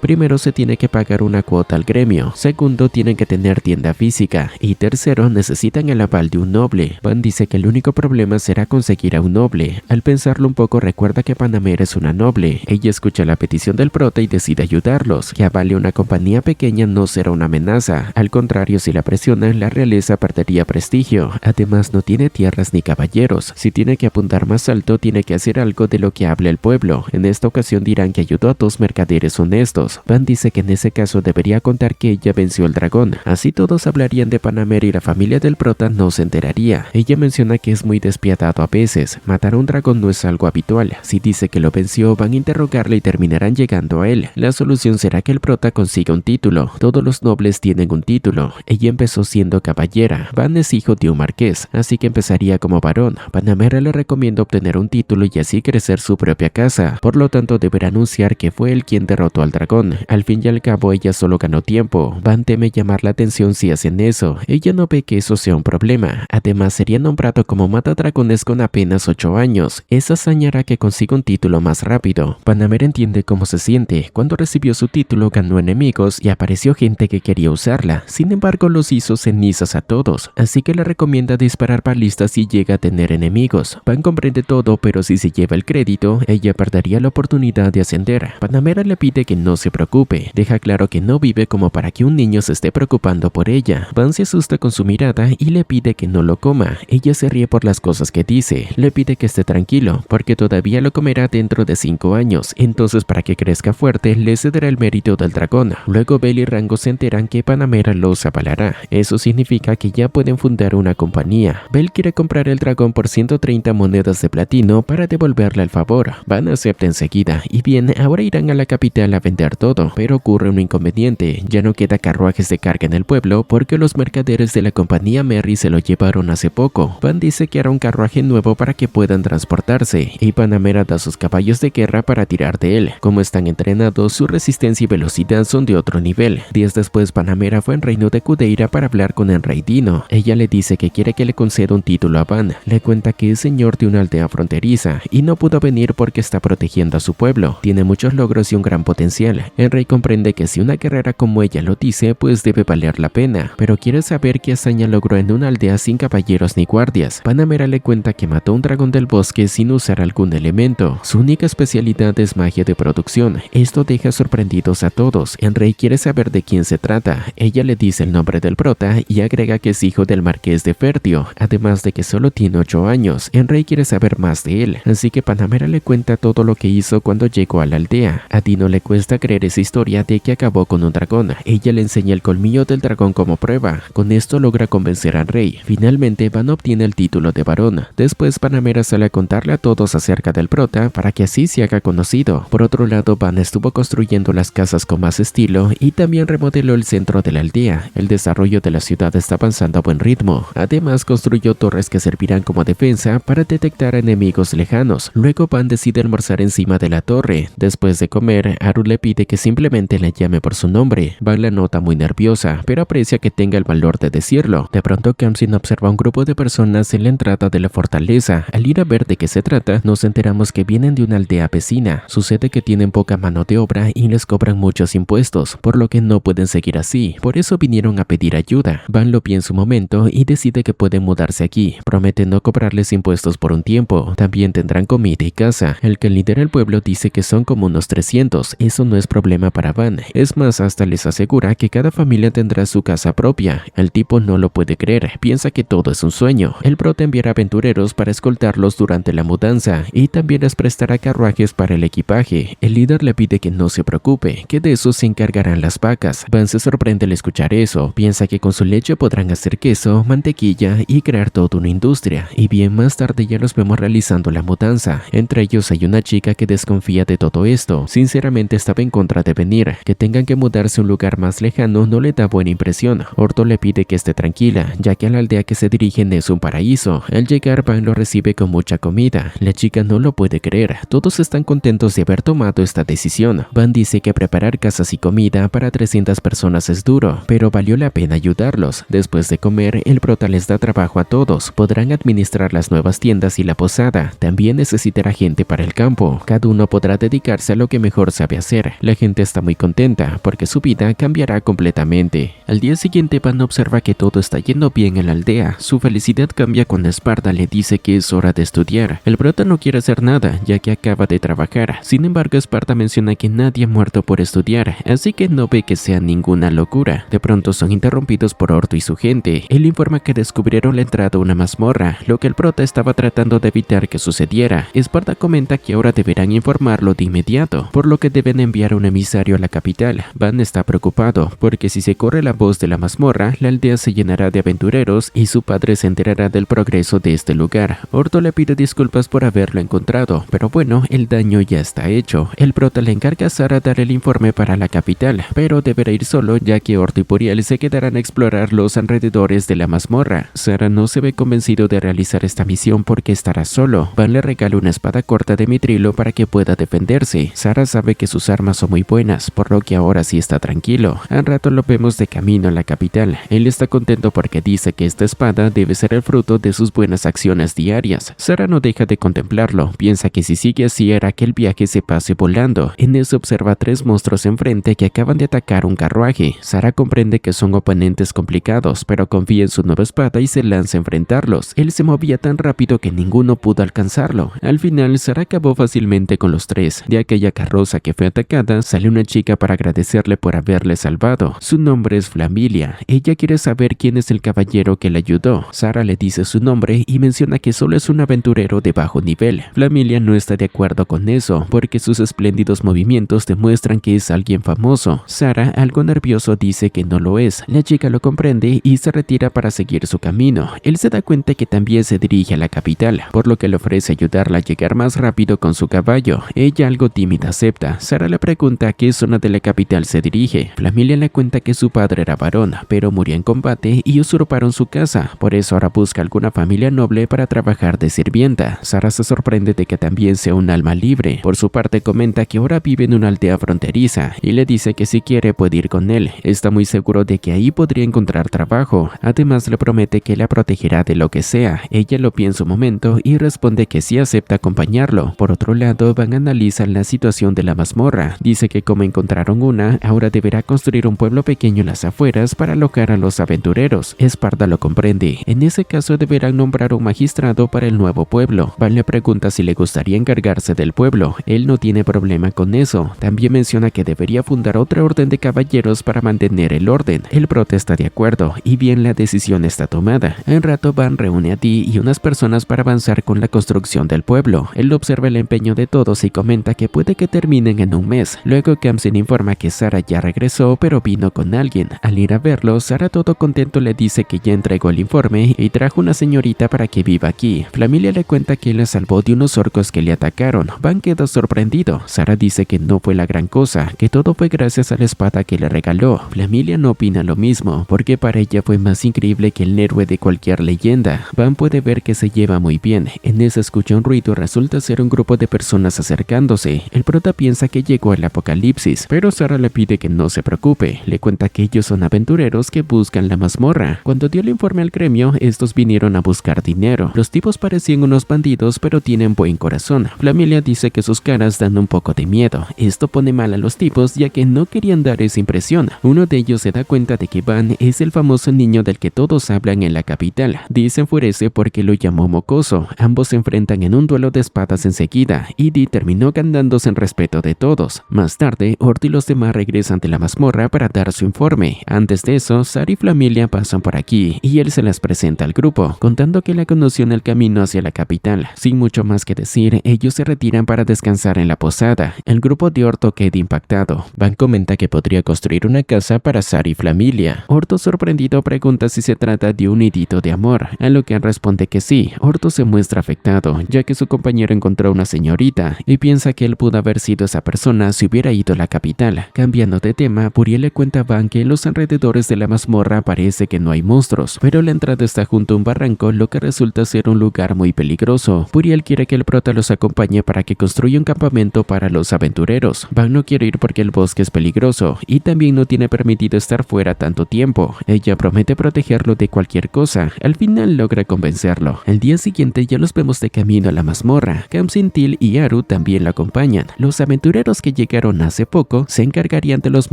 Primero, se tiene que pagar una cuota al gremio. Segundo, tienen que tener tienda física. Y tercero, necesitan el aval de un noble. Van dice que el único problema será conseguir a un noble. Al pensarlo un poco, recuerda que Panamera es una noble. Ella escucha la petición del prota y decide ayudarlos. Que avale una compañía pequeña no será una amenaza. Al contrario, si la presionan, la realeza perdería prestigio. Además, no tiene tierras ni caballeros. Si tiene que apuntar más alto, tiene que hacer algo de lo que hable el pueblo. En esta ocasión dirán que ayudó a 2 mercaderes honestos. Van dice que en ese caso debería contar que ella venció al dragón. Así todos hablarían de Panamera y la familia del prota no se enteraría. Ella menciona que es muy despiadado a veces. Matar a un dragón no es algo habitual. Si dice que lo venció, van a interrogarle y terminarán llegando a él. La solución será que el prota consiga un título. Todos los nobles tienen un título. Ella empezó siendo caballera. Van es hijo de un marqués, así que empezaría como varón. Panamera le recomienda obtener un título y así crecer su propia casa. Por lo tanto, deberá anunciar que fue él quien derrotó al dragón. Al fin y al cabo, ella solo ganó tiempo. Van teme llamar la atención si hacen eso. Ella no ve que eso sea un problema. Además, sería nombrado como matadragones con apenas 8 años. Esa hazaña hará que consiga un título más rápido. Panamera entiende cómo se siente. Cuando recibió su título, ganó enemigos y apareció gente que quería usarla. Sin embargo, los hizo cenizas a todos. Así que le recomienda disparar balistas si llega a tener enemigos. Pan comprende todo, pero si se lleva el crédito, ella perdería la oportunidad de ascender. Panamera le pide que no se preocupe. Deja claro que no vive como para que un niño se esté preocupando por ella. Van se asusta con su mirada y le pide que no lo coma. Ella se ríe por las cosas que dice. Le pide que esté tranquilo, porque todavía lo comerá dentro de 5 años. Entonces, para que crezca fuerte, le cederá el mérito del dragón. Luego Bell y Rango se enteran que Panamera los avalará. Eso significa que ya pueden fundar una compañía. Bell quiere comprar el dragón por 130 monedas de platino para devolverle el favor. Van acepta enseguida. Y bien, ahora irán a la capital a vender todo. Pero ocurre un inconveniente. Ya no queda carruajes de carga en el pueblo porque los mercaderes de la compañía Merry se lo llevaron hace poco. Van dice que hará un carruaje nuevo para que puedan transportarse. Y Panamera da sus caballos de guerra para tirar de él. Como están entrenados, su resistencia y velocidad son de otro nivel. Días después, Panamera fue en reino de Cudeira para hablar con el rey Dino. Ella le dice que quiere que le conceda un título a Van. Le cuenta que es señor de una aldea fronteriza y no pudo venir porque está protegiendo a su pueblo. Tiene muchos logros y un gran potencial. El rey comprende que si una guerrera como ella lo dice, pues debe valer la pena. Pero quiere saber qué hazaña logró en una aldea sin caballeros ni guardias. Panamera le cuenta que mató a un dragón del bosque sin usar algún elemento. Su única especialidad es magia de producción. Esto deja sorprendidos a todos. El rey quiere saber de quién se trata. Ella le dice el nombre del prota y agrega que es hijo del marqués de Fertio, además de que solo tiene 8 años. El rey quiere saber más de él, así que Panamera le cuenta todo lo que hizo cuando llegó a la aldea. A Dino le cuesta creer esa historia de que acabó con un dragón. Ella le enseña el colmillo del dragón como prueba. Con esto logra convencer al rey. Finalmente, Van obtiene el título de varón. Después, Panamera sale a contarle a todos acerca del prota para que así se haga conocido. Por otro lado, Van estuvo construyendo las casas con más estilo y también remodeló el centro de la aldea. El desarrollo de la ciudad está avanzando a buen ritmo. Además, construyó torres que servirán como defensa para detectar a enemigos lejanos. Luego Van decide almorzar encima de la torre. Después de comer, Aru le pide que simplemente la llame por su nombre. Van la nota muy nerviosa, pero aprecia que tenga el valor de decirlo. De pronto, Kamsin observa a un grupo de personas en la entrada de la fortaleza. Al ir a ver de qué se trata, nos enteramos que vienen de una aldea vecina. Sucede que tienen poca mano de obra y les cobran muchos impuestos, por lo que no pueden seguir así. Por eso vinieron a pedir ayuda. Van lo piensa un momento y decide que pueden mudarse aquí. Promete no cobrarles impuestos por un tiempo. También tendrán comida y casa. El que lidera el pueblo dice que son como unos 300. Eso no es problema para Van. Es más, hasta les asegura que cada familia tendrá su casa propia. El tipo no lo puede creer. Piensa que todo es un sueño. El prota enviará aventureros para escoltarlos durante la mudanza y también les prestará carruajes para el equipaje. El líder le pide que no se preocupe, que de eso se encargarán las vacas. Van se sorprende al escuchar eso. Piensa que con su leche podrán hacer queso, mantequilla y crear toda una industria. Y bien, más tarde ya los vemos realizando la mudanza. Entre ellos hay una chica que desconfía de todo esto. Sinceramente estaba en contra de venir. Que tengan que mudarse a un lugar más lejano no le da buena impresión. Orto le pide que esté tranquila, ya que a la aldea que se dirigen es un paraíso. Al llegar, Van lo recibe con mucha comida. La chica no lo puede creer. Todos están contentos de haber tomado esta decisión. Van dice que preparar casas y comida para 300 personas es duro, pero valió la pena ayudarlos. Después de comer, el prota les da trabajo a todos. Podrán administrar las nuevas tiendas y la posada. También necesitará gente para el campo. Cada uno podrá dedicarse a lo que mejor sabe hacer. La gente está muy contenta porque su vida cambiará completamente. Al día siguiente, Van observa que todo está yendo bien en la aldea. Su felicidad cambia cuando Esparta le dice que es hora de estudiar. El prota no quiere hacer nada, ya que acaba de trabajar. Sin embargo, Esparta menciona que nadie ha muerto por estudiar, así que no ve que sea ninguna locura. De pronto son interrumpidos por Orto y su gente. Él informa que descubrieron la entrada a una mazmorra, lo que el prota estaba tratando de evitar que sucediera. Esparta comenta que ahora deberán informarlo de inmediato, por lo que deben enviar un emisario a la capital. Van está preocupado, porque si se corre la voz de la mazmorra, la aldea se llenará de aventureros y su padre se enterará del progreso de este lugar. Orto le pide disculpas por haberlo encontrado, pero bueno, el daño ya está hecho. El prota le encarga a Sara dar el informe para la capital, pero deberá ir solo ya que Orto y Puriel se quedarán a explorar los alrededores de la mazmorra. Sara no se ve convencido de realizar esta misión porque estará solo. Van le regala una espada corta de mitrilo para que pueda defenderse. Sara sabe que sus armas son muy buenas, por lo que ahora sí está tranquilo. Al rato lo vemos de camino a la capital. Él está contento porque dice que esta espada debe ser el fruto de sus buenas acciones diarias. Sara no deja de contemplarlo. Piensa que si sigue así hará que el viaje se pase volando. En eso observa 3 monstruos enfrente que acaban de atacar un carruaje. Sara comprende que son oponentes complicados, pero confía en su nueva espada y se lanza a enfrentarlos. Él se movía tan rápido que ninguno pudo alcanzarlo. Al final, Sara acabó fácilmente con los 3. De aquella carroza que fue atacada, sale una chica para agradecerle por haberle salvado. Su nombre es Flamilia. Ella quiere saber quién es el caballero que le ayudó. Sara le dice su nombre y menciona que solo es un aventurero de bajo nivel. Flamilia no está de acuerdo con eso, porque sus espléndidos movimientos demuestran que es alguien famoso. Sara, algo nervioso, dice que no lo es. La chica lo comprende y se retira para seguir su camino. Él se da cuenta que también se dirige a la capital, por lo que le ofrece ayudarla a llegar más rápido con su caballo. Ella, algo tímida, acepta. Sara le pregunta a qué zona de la capital se dirige. Flamilia le cuenta que su padre era varón, pero murió en combate y usurparon su casa. Por eso ahora busca alguna familia noble para trabajar de sirvienta. Sara se sorprende de que también sea un alma libre. Por su parte comenta que ahora vive en una aldea fronteriza y le dice que si quiere puede ir con él. Está muy seguro de que ahí podría encontrar trabajo. Además le promete que la protegerá de lo que sea. Ella lo piensa un momento y responde que sí acepta acompañarlo. Por otro lado, Van analiza la situación de la mazmorra. Dice que como encontraron una, ahora deberá construir un pueblo pequeño en las afueras para alojar a los aventureros. Esparta lo comprende. En ese caso deberán nombrar un magistrado para el nuevo pueblo. Van le pregunta si le gustaría encargarse del pueblo. Él no tiene problema con eso. También menciona que debería fundar otra orden de caballeros para mantener el orden. El prota está de acuerdo y bien la decisión está tomada. En rato Van reúne a Dee y unas personas para avanzar con la construcción del pueblo. Él observa el empeño de todos y comenta que puede que terminen en un mes. Luego Kamsin informa que Sara ya regresó pero vino con alguien. Al ir a verlo, Sara todo contento le dice que ya entregó el informe y trajo una señorita para que viva aquí. Flamilia le cuenta que la salvó de unos orcos que le atacaron. Van queda sorprendido. Sara dice que no fue la gran cosa, que todo fue gracias a la espada que le regaló. Flamilia no opina lo mismo, porque para ella fue más increíble que el héroe de cualquier leyenda. Van puede ver que se lleva muy bien. En eso escucha un ruido y resulta ser un grupo de personas acercándose. El prota piensa que llegó el apocalipsis, pero Sara le pide que no se preocupe. Le cuenta que ellos son aventureros que buscan la mazmorra. Cuando dio el informe al gremio, estos vinieron a buscar dinero. Los tipos parecían unos bandidos, pero tienen buen corazón. Flamilia dice que sus caras dan un poco de miedo. Esto pone mal a los tipos, ya que no querían dar esa impresión. Uno de ellos se da cuenta de que Van es el famoso niño del que todos hablan en la capital. Dee se enfurece porque lo llamó mocoso. Ambos se enfrentan en un duelo de espadas enseguida, y Dee terminó ganándose en respeto de todos. Más tarde, Orto y los demás regresan de la mazmorra para dar su informe. Antes de eso, Sara y Flamilia pasan por aquí, y él se las presenta al grupo, contando que la conoció en el camino hacia la capital. Sin mucho más que decir, ellos se retiran para descansar en la posada. El grupo de Orto queda impactado. Van comenta que podría construir una casa para Sara y Flamilia. Orto, sorprendido, pregunta si se trata de un nidito de amor, a lo que él responde que sí. Orto se muestra afectado, ya que su compañero encontró una señorita, y piensa que él pudo haber sido esa persona si hubiera ido a la capital. Cambiando de tema, Puriel le cuenta a Van que en los alrededores de la mazmorra parece que no hay monstruos, pero la entrada está junto a un barranco, lo que resulta ser un lugar muy peligroso. Puriel quiere que el prota los acompañe para que construya un campamento para los aventureros. Van no quiere ir porque el bosque es peligroso y también no tiene permitido estar fuera tanto tiempo. Ella promete protegerlo de cualquier cosa. Al final logra convencerlo. Al día siguiente ya los vemos de camino a la mazmorra. Khamsin-Til y Haru también la acompañan. Los aventureros que llegaron hace poco se encargarían de los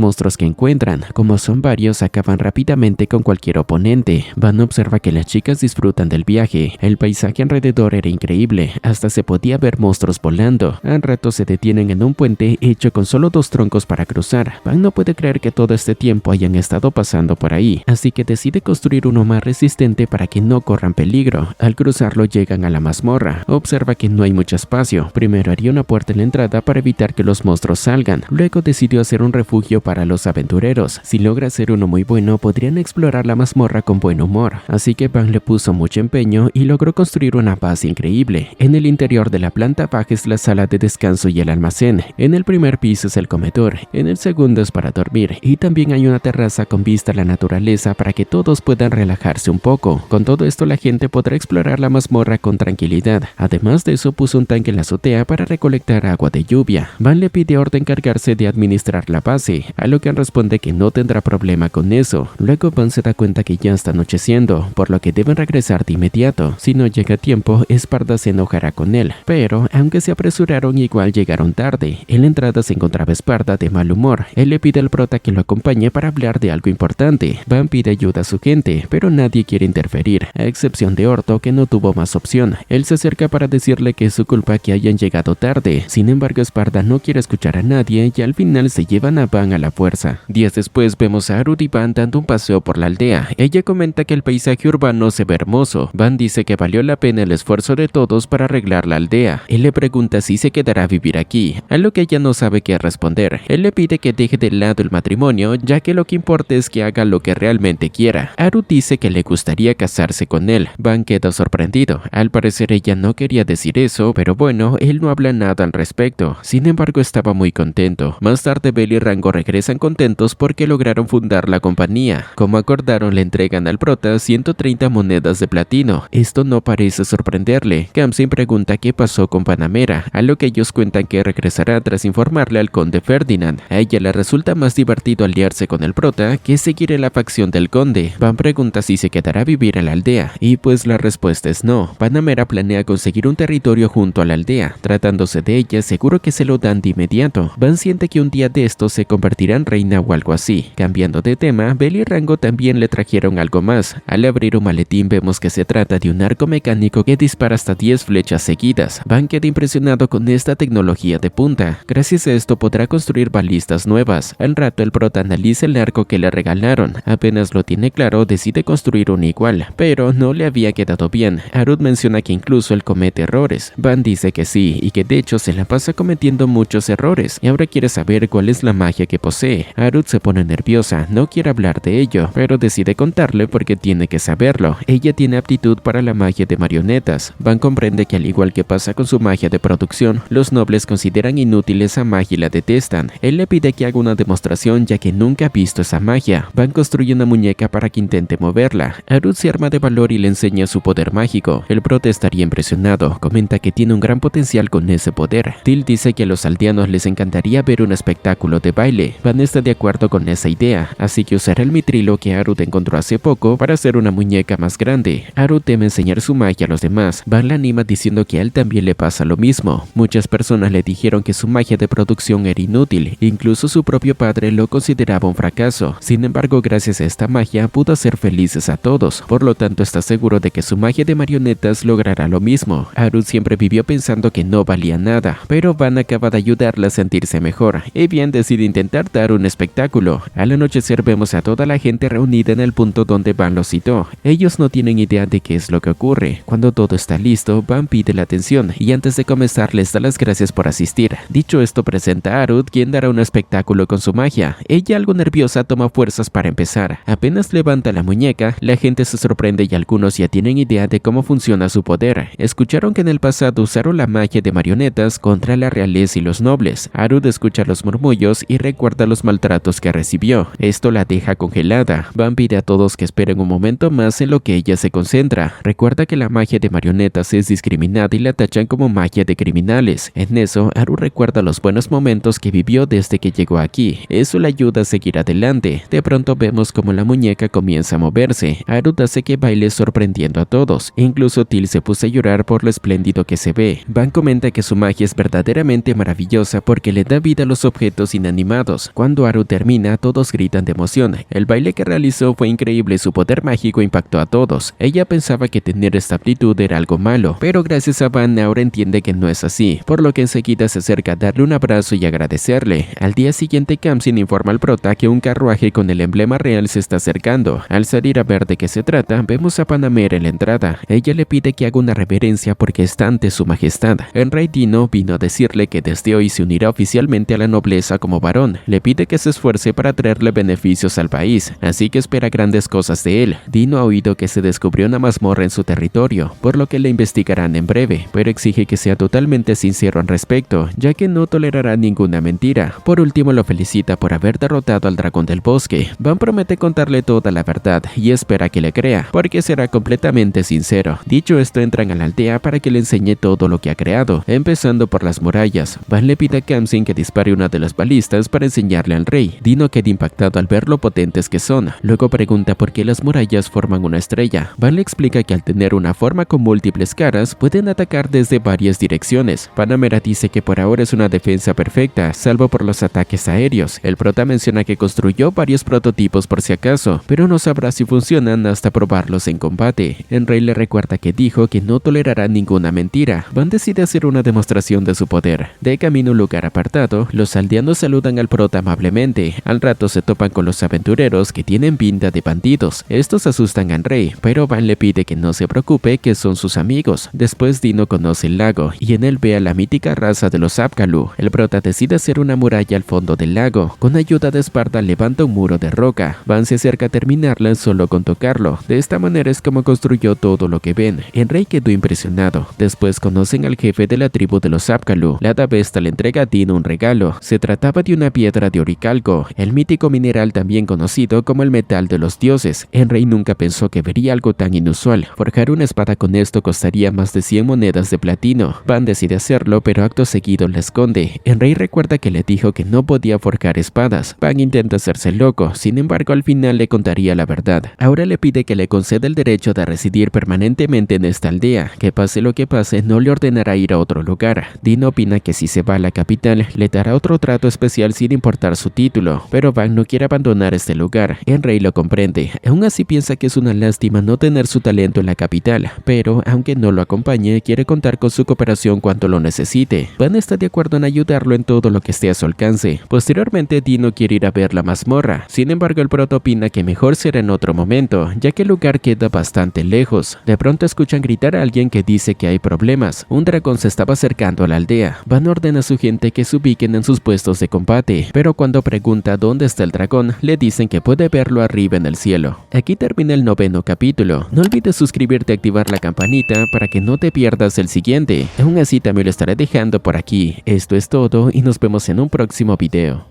monstruos que encuentran. Como son varios, acaban rápidamente con cualquier oponente. Van observa que las chicas disfrutan del viaje. El paisaje alrededor era increíble. Hasta se podía ver monstruos volando. Al rato se detienen en un puente hecho con solo 2 troncos para cruzar. Van no puede creer que todo este tiempo hayan estado pasando por ahí, así que decide construir uno más resistente para que no corran peligro. Al cruzarlo llegan a la mazmorra. Observa que no hay mucho espacio. Primero haría una puerta en la entrada para evitar que los monstruos salgan. Luego decidió hacer un refugio para los aventureros. Si logra hacer uno muy bueno, podrían explorar la mazmorra con buen humor. Así que Bang le puso mucho empeño y logró construir una base increíble. En el interior de la planta baja es la sala de descanso y el almacén. En el primer piso es el comedor. En el segundo es para dormir. Y también hay una terraza con vista a la naturaleza para que todos puedan relajarse un poco. Con todo esto la gente podrá explorar la mazmorra con tranquilidad. Además de eso puso un tanque en la azotea para recolectar agua de lluvia. Van le pide a Ord encargarse de administrar la base, a lo que responde que no tendrá problema con eso. Luego Van se da cuenta que ya está anocheciendo, por lo que deben regresar de inmediato. Si no llega a tiempo, Esparda se enojará con él. Pero, aunque se apresuraron, igual llegaron tarde. En la entrada se encontraba Esparda de mal humor. Él le pide al prota que lo acompañe para hablar de algo importante. Van pide ayuda a su gente, pero nadie quiere interferir, a excepción de Orto, que no tuvo más opción. Él se acerca para decirle que es su culpa que hayan llegado tarde. Sin embargo, Esparda no quiere escuchar a nadie y al final se llevan a Van a la fuerza. Días después vemos a Haru y Van dando un paseo por la aldea. Ella comenta que el paisaje urbano se ve hermoso. Van dice que valió la pena el esfuerzo de todos para arreglar la aldea. Él le pregunta si se quedará a vivir aquí, a lo que ella no sabe qué responder. Él le pide que deje de lado el matrimonio, ya que lo que importa es que haga lo que realmente quiera. Haru dice que le gustaría casarse con él. Van queda sorprendido. Al parecer ella no quería decir eso, pero bueno, él no habla nada al respecto. Sin embargo, estaba muy contento. Más tarde, Bell y Rango regresan contentos porque lograron fundar la compañía. Como acordaron, le entregan al prota 130 monedas de platino. Esto no parece sorprenderle. Khamsin pregunta qué pasó con Panamera, a lo que ellos cuentan que regresará tras informarle al conde Ferdinand. A ella le resulta más divertido aliarse con el prota que seguir en la facción del conde. Van pregunta si se quedará a vivir en la aldea, y pues la respuesta es no. Panamera planea conseguir un territorio junto a la aldea. Tratándose de ella, seguro que se lo dan de inmediato. Van siente que un día de estos se convertirá en reina o algo así. Cambiando de tema, Bell y Rango también le trajeron algo más. Al abrir un maletín vemos que se trata de un arco mecánico que dispara hasta 10 flechas seguidas. Van queda impresionado con esta tecnología de punta. Gracias a esto podrá construir balistas nuevas. Al rato el prota analiza el arco que le regalaron. Apenas lo tiene claro, decide construir uno igual, pero no le había quedado bien. Haru menciona que incluso él comete errores. Van dice que sí, y que de hecho se la pasa cometiendo muchos errores, y ahora quiere saber cuál es la magia que posee. Haru se pone nerviosa, no quiere hablar de ello, pero decide contarle porque tiene que saberlo. Ella tiene aptitud para la magia de marionetas. Van comprende que al igual que pasa con su magia de producción, los nobles consideran inútil esa magia y la detestan. Él le pide que haga una demostración ya que nunca ha visto esa magia. Van construye una muñeca para que intente moverla. Haru se arma de valor y le enseña su poder mágico. El prota estaría impresionado, comenta que tiene un gran potencial con ese poder. Til dice que a los aldeanos les encantaría ver un espectáculo de baile. Van está de acuerdo con esa idea, así que usará el mitrilo que Haru encontró hace poco para hacer una muñeca más grande. Haru teme enseñar su magia a los demás. Van la anima diciendo que a él también le pasa lo mismo. Muchas personas le dijeron que su magia de producción era inútil, incluso su propio padre lo consideraba un fracaso. Sin embargo, gracias a esta magia pudo hacer felices a todos, por lo tanto está seguro de que su magia de marionetas logrará lo mismo. Haru siempre vivió pensando que no valía nada, pero Van acaba de ayudarla a sentirse mejor, y bien decide intentar dar un espectáculo. Al anochecer vemos a toda la gente reunida en el punto donde Van lo citó. Ellos no tienen idea de qué es lo que ocurre. Cuando todo está listo, Van pide la atención, y antes de comenzar les da las gracias por asistir. Dicho esto, presenta a Haru, quien dará un espectáculo con su magia. Ella, algo nerviosa, toma fuerzas para empezar. Apenas levanta la muñeca, la gente se sorprende y algunos ya tienen idea de cómo funciona su poder. Escucharon que en el pasado usaron la magia de marionetas contra la realeza y los nobles. Haru escucha los murmullos y recuerda los maltratos que recibió. Esto la deja congelada. Van pide a todos que esperen un momento más en lo que ella se concentra. Recuerda que la magia de marionetas es discriminada y la tachan como magia de criminales. En eso, Haru recuerda los buenos momentos que vivió desde que llegó aquí. Eso le ayuda a seguir adelante. De pronto pronto vemos como la muñeca comienza a moverse. Arut hace que baile sorprendiendo a todos. Incluso Teal se puso a llorar por lo espléndido que se ve. Bang comenta que su magia es verdaderamente maravillosa porque le da vida a los objetos inanimados. Cuando Arut termina, todos gritan de emoción. El baile que realizó fue increíble y su poder mágico impactó a todos. Ella pensaba que tener esta aptitud era algo malo, pero gracias a Bang ahora entiende que no es así, por lo que enseguida se acerca a darle un abrazo y agradecerle. Al día siguiente, Khamsin informa al prota que un carruaje con el emblema real se está acercando. Al salir a ver de qué se trata, vemos a Panamera en la entrada. Ella le pide que haga una reverencia porque está ante su majestad. El rey Dino vino a decirle que desde hoy se unirá oficialmente a la nobleza como varón. Le pide que se esfuerce para traerle beneficios al país, así que espera grandes cosas de él. Dino ha oído que se descubrió una mazmorra en su territorio, por lo que le investigarán en breve, pero exige que sea totalmente sincero al respecto, ya que no tolerará ninguna mentira. Por último, lo felicita por haber derrotado al dragón del bosque. Van promete contarle toda la verdad y espera que le crea, porque será completamente sincero. Dicho esto, entran a la aldea para que le enseñe todo lo que ha creado, empezando por las murallas. Van le pide a Khamsin que dispare una de las balistas para enseñarle al rey. Dino queda impactado al ver lo potentes que son. Luego pregunta por qué las murallas forman una estrella. Van le explica que al tener una forma con múltiples caras, pueden atacar desde varias direcciones. Panamera dice que por ahora es una defensa perfecta, salvo por los ataques aéreos. El prota menciona que construyó varios prototipos por si acaso, pero no sabrá si funcionan hasta probarlos en combate. El rey le recuerda que dijo que no tolerará ninguna mentira. Van decide hacer una demostración de su poder. De camino a un lugar apartado, los aldeanos saludan al prota amablemente. Al rato se topan con los aventureros que tienen pinta de bandidos. Estos asustan al rey, pero Van le pide que no se preocupe, que son sus amigos. Después Dino conoce el lago y en él ve a la mítica raza de los Apkallu. El prota decide hacer una muralla al fondo del lago. Con ayuda de Esparta levanta un muro de roca. Van se acerca a terminarla solo con tocarlo. De esta manera es como construyó todo lo que ven. El rey quedó impresionado. Después conocen al jefe de la tribu de los Apkallu. La Dabesta le entrega a Dino un regalo. Se trataba de una piedra de oricalco, el mítico mineral también conocido como el metal de los dioses. El rey nunca pensó que vería algo tan inusual. Forjar una espada con esto costaría más de 100 monedas de platino. Van decide hacerlo, pero acto seguido la esconde. El rey recuerda que le dijo que no podía forjar espadas. Van intenta hacerse loco, sin embargo al final le contaría la verdad. Ahora le pide que le conceda el derecho de residir permanentemente en esta aldea. Que pase lo que pase, no le ordenará ir a otro lugar. Dino opina que si se va a la capital, le dará otro trato especial sin importar su título, pero Van no quiere abandonar este lugar. El rey lo comprende. Aún así piensa que es una lástima no tener su talento en la capital, pero aunque no lo acompañe, quiere contar con su cooperación cuando lo necesite. Van está de acuerdo en ayudarlo en todo lo que esté a su alcance. Posteriormente, Dino quiere ir a ver la mazmorra. Sin embargo, el prota opina que mejor será en otro momento, ya que el lugar queda bastante lejos. De pronto escuchan gritar a alguien que dice que hay problemas. Un dragón se estaba acercando a la aldea. Van ordena a su gente que se ubiquen en sus puestos de combate, pero cuando pregunta dónde está el dragón, le dicen que puede verlo arriba en el cielo. Aquí termina el 9º capítulo. No olvides suscribirte y activar la campanita para que no te pierdas el siguiente. Aún así también lo estaré dejando por aquí. Esto es todo y nos vemos en un próximo video.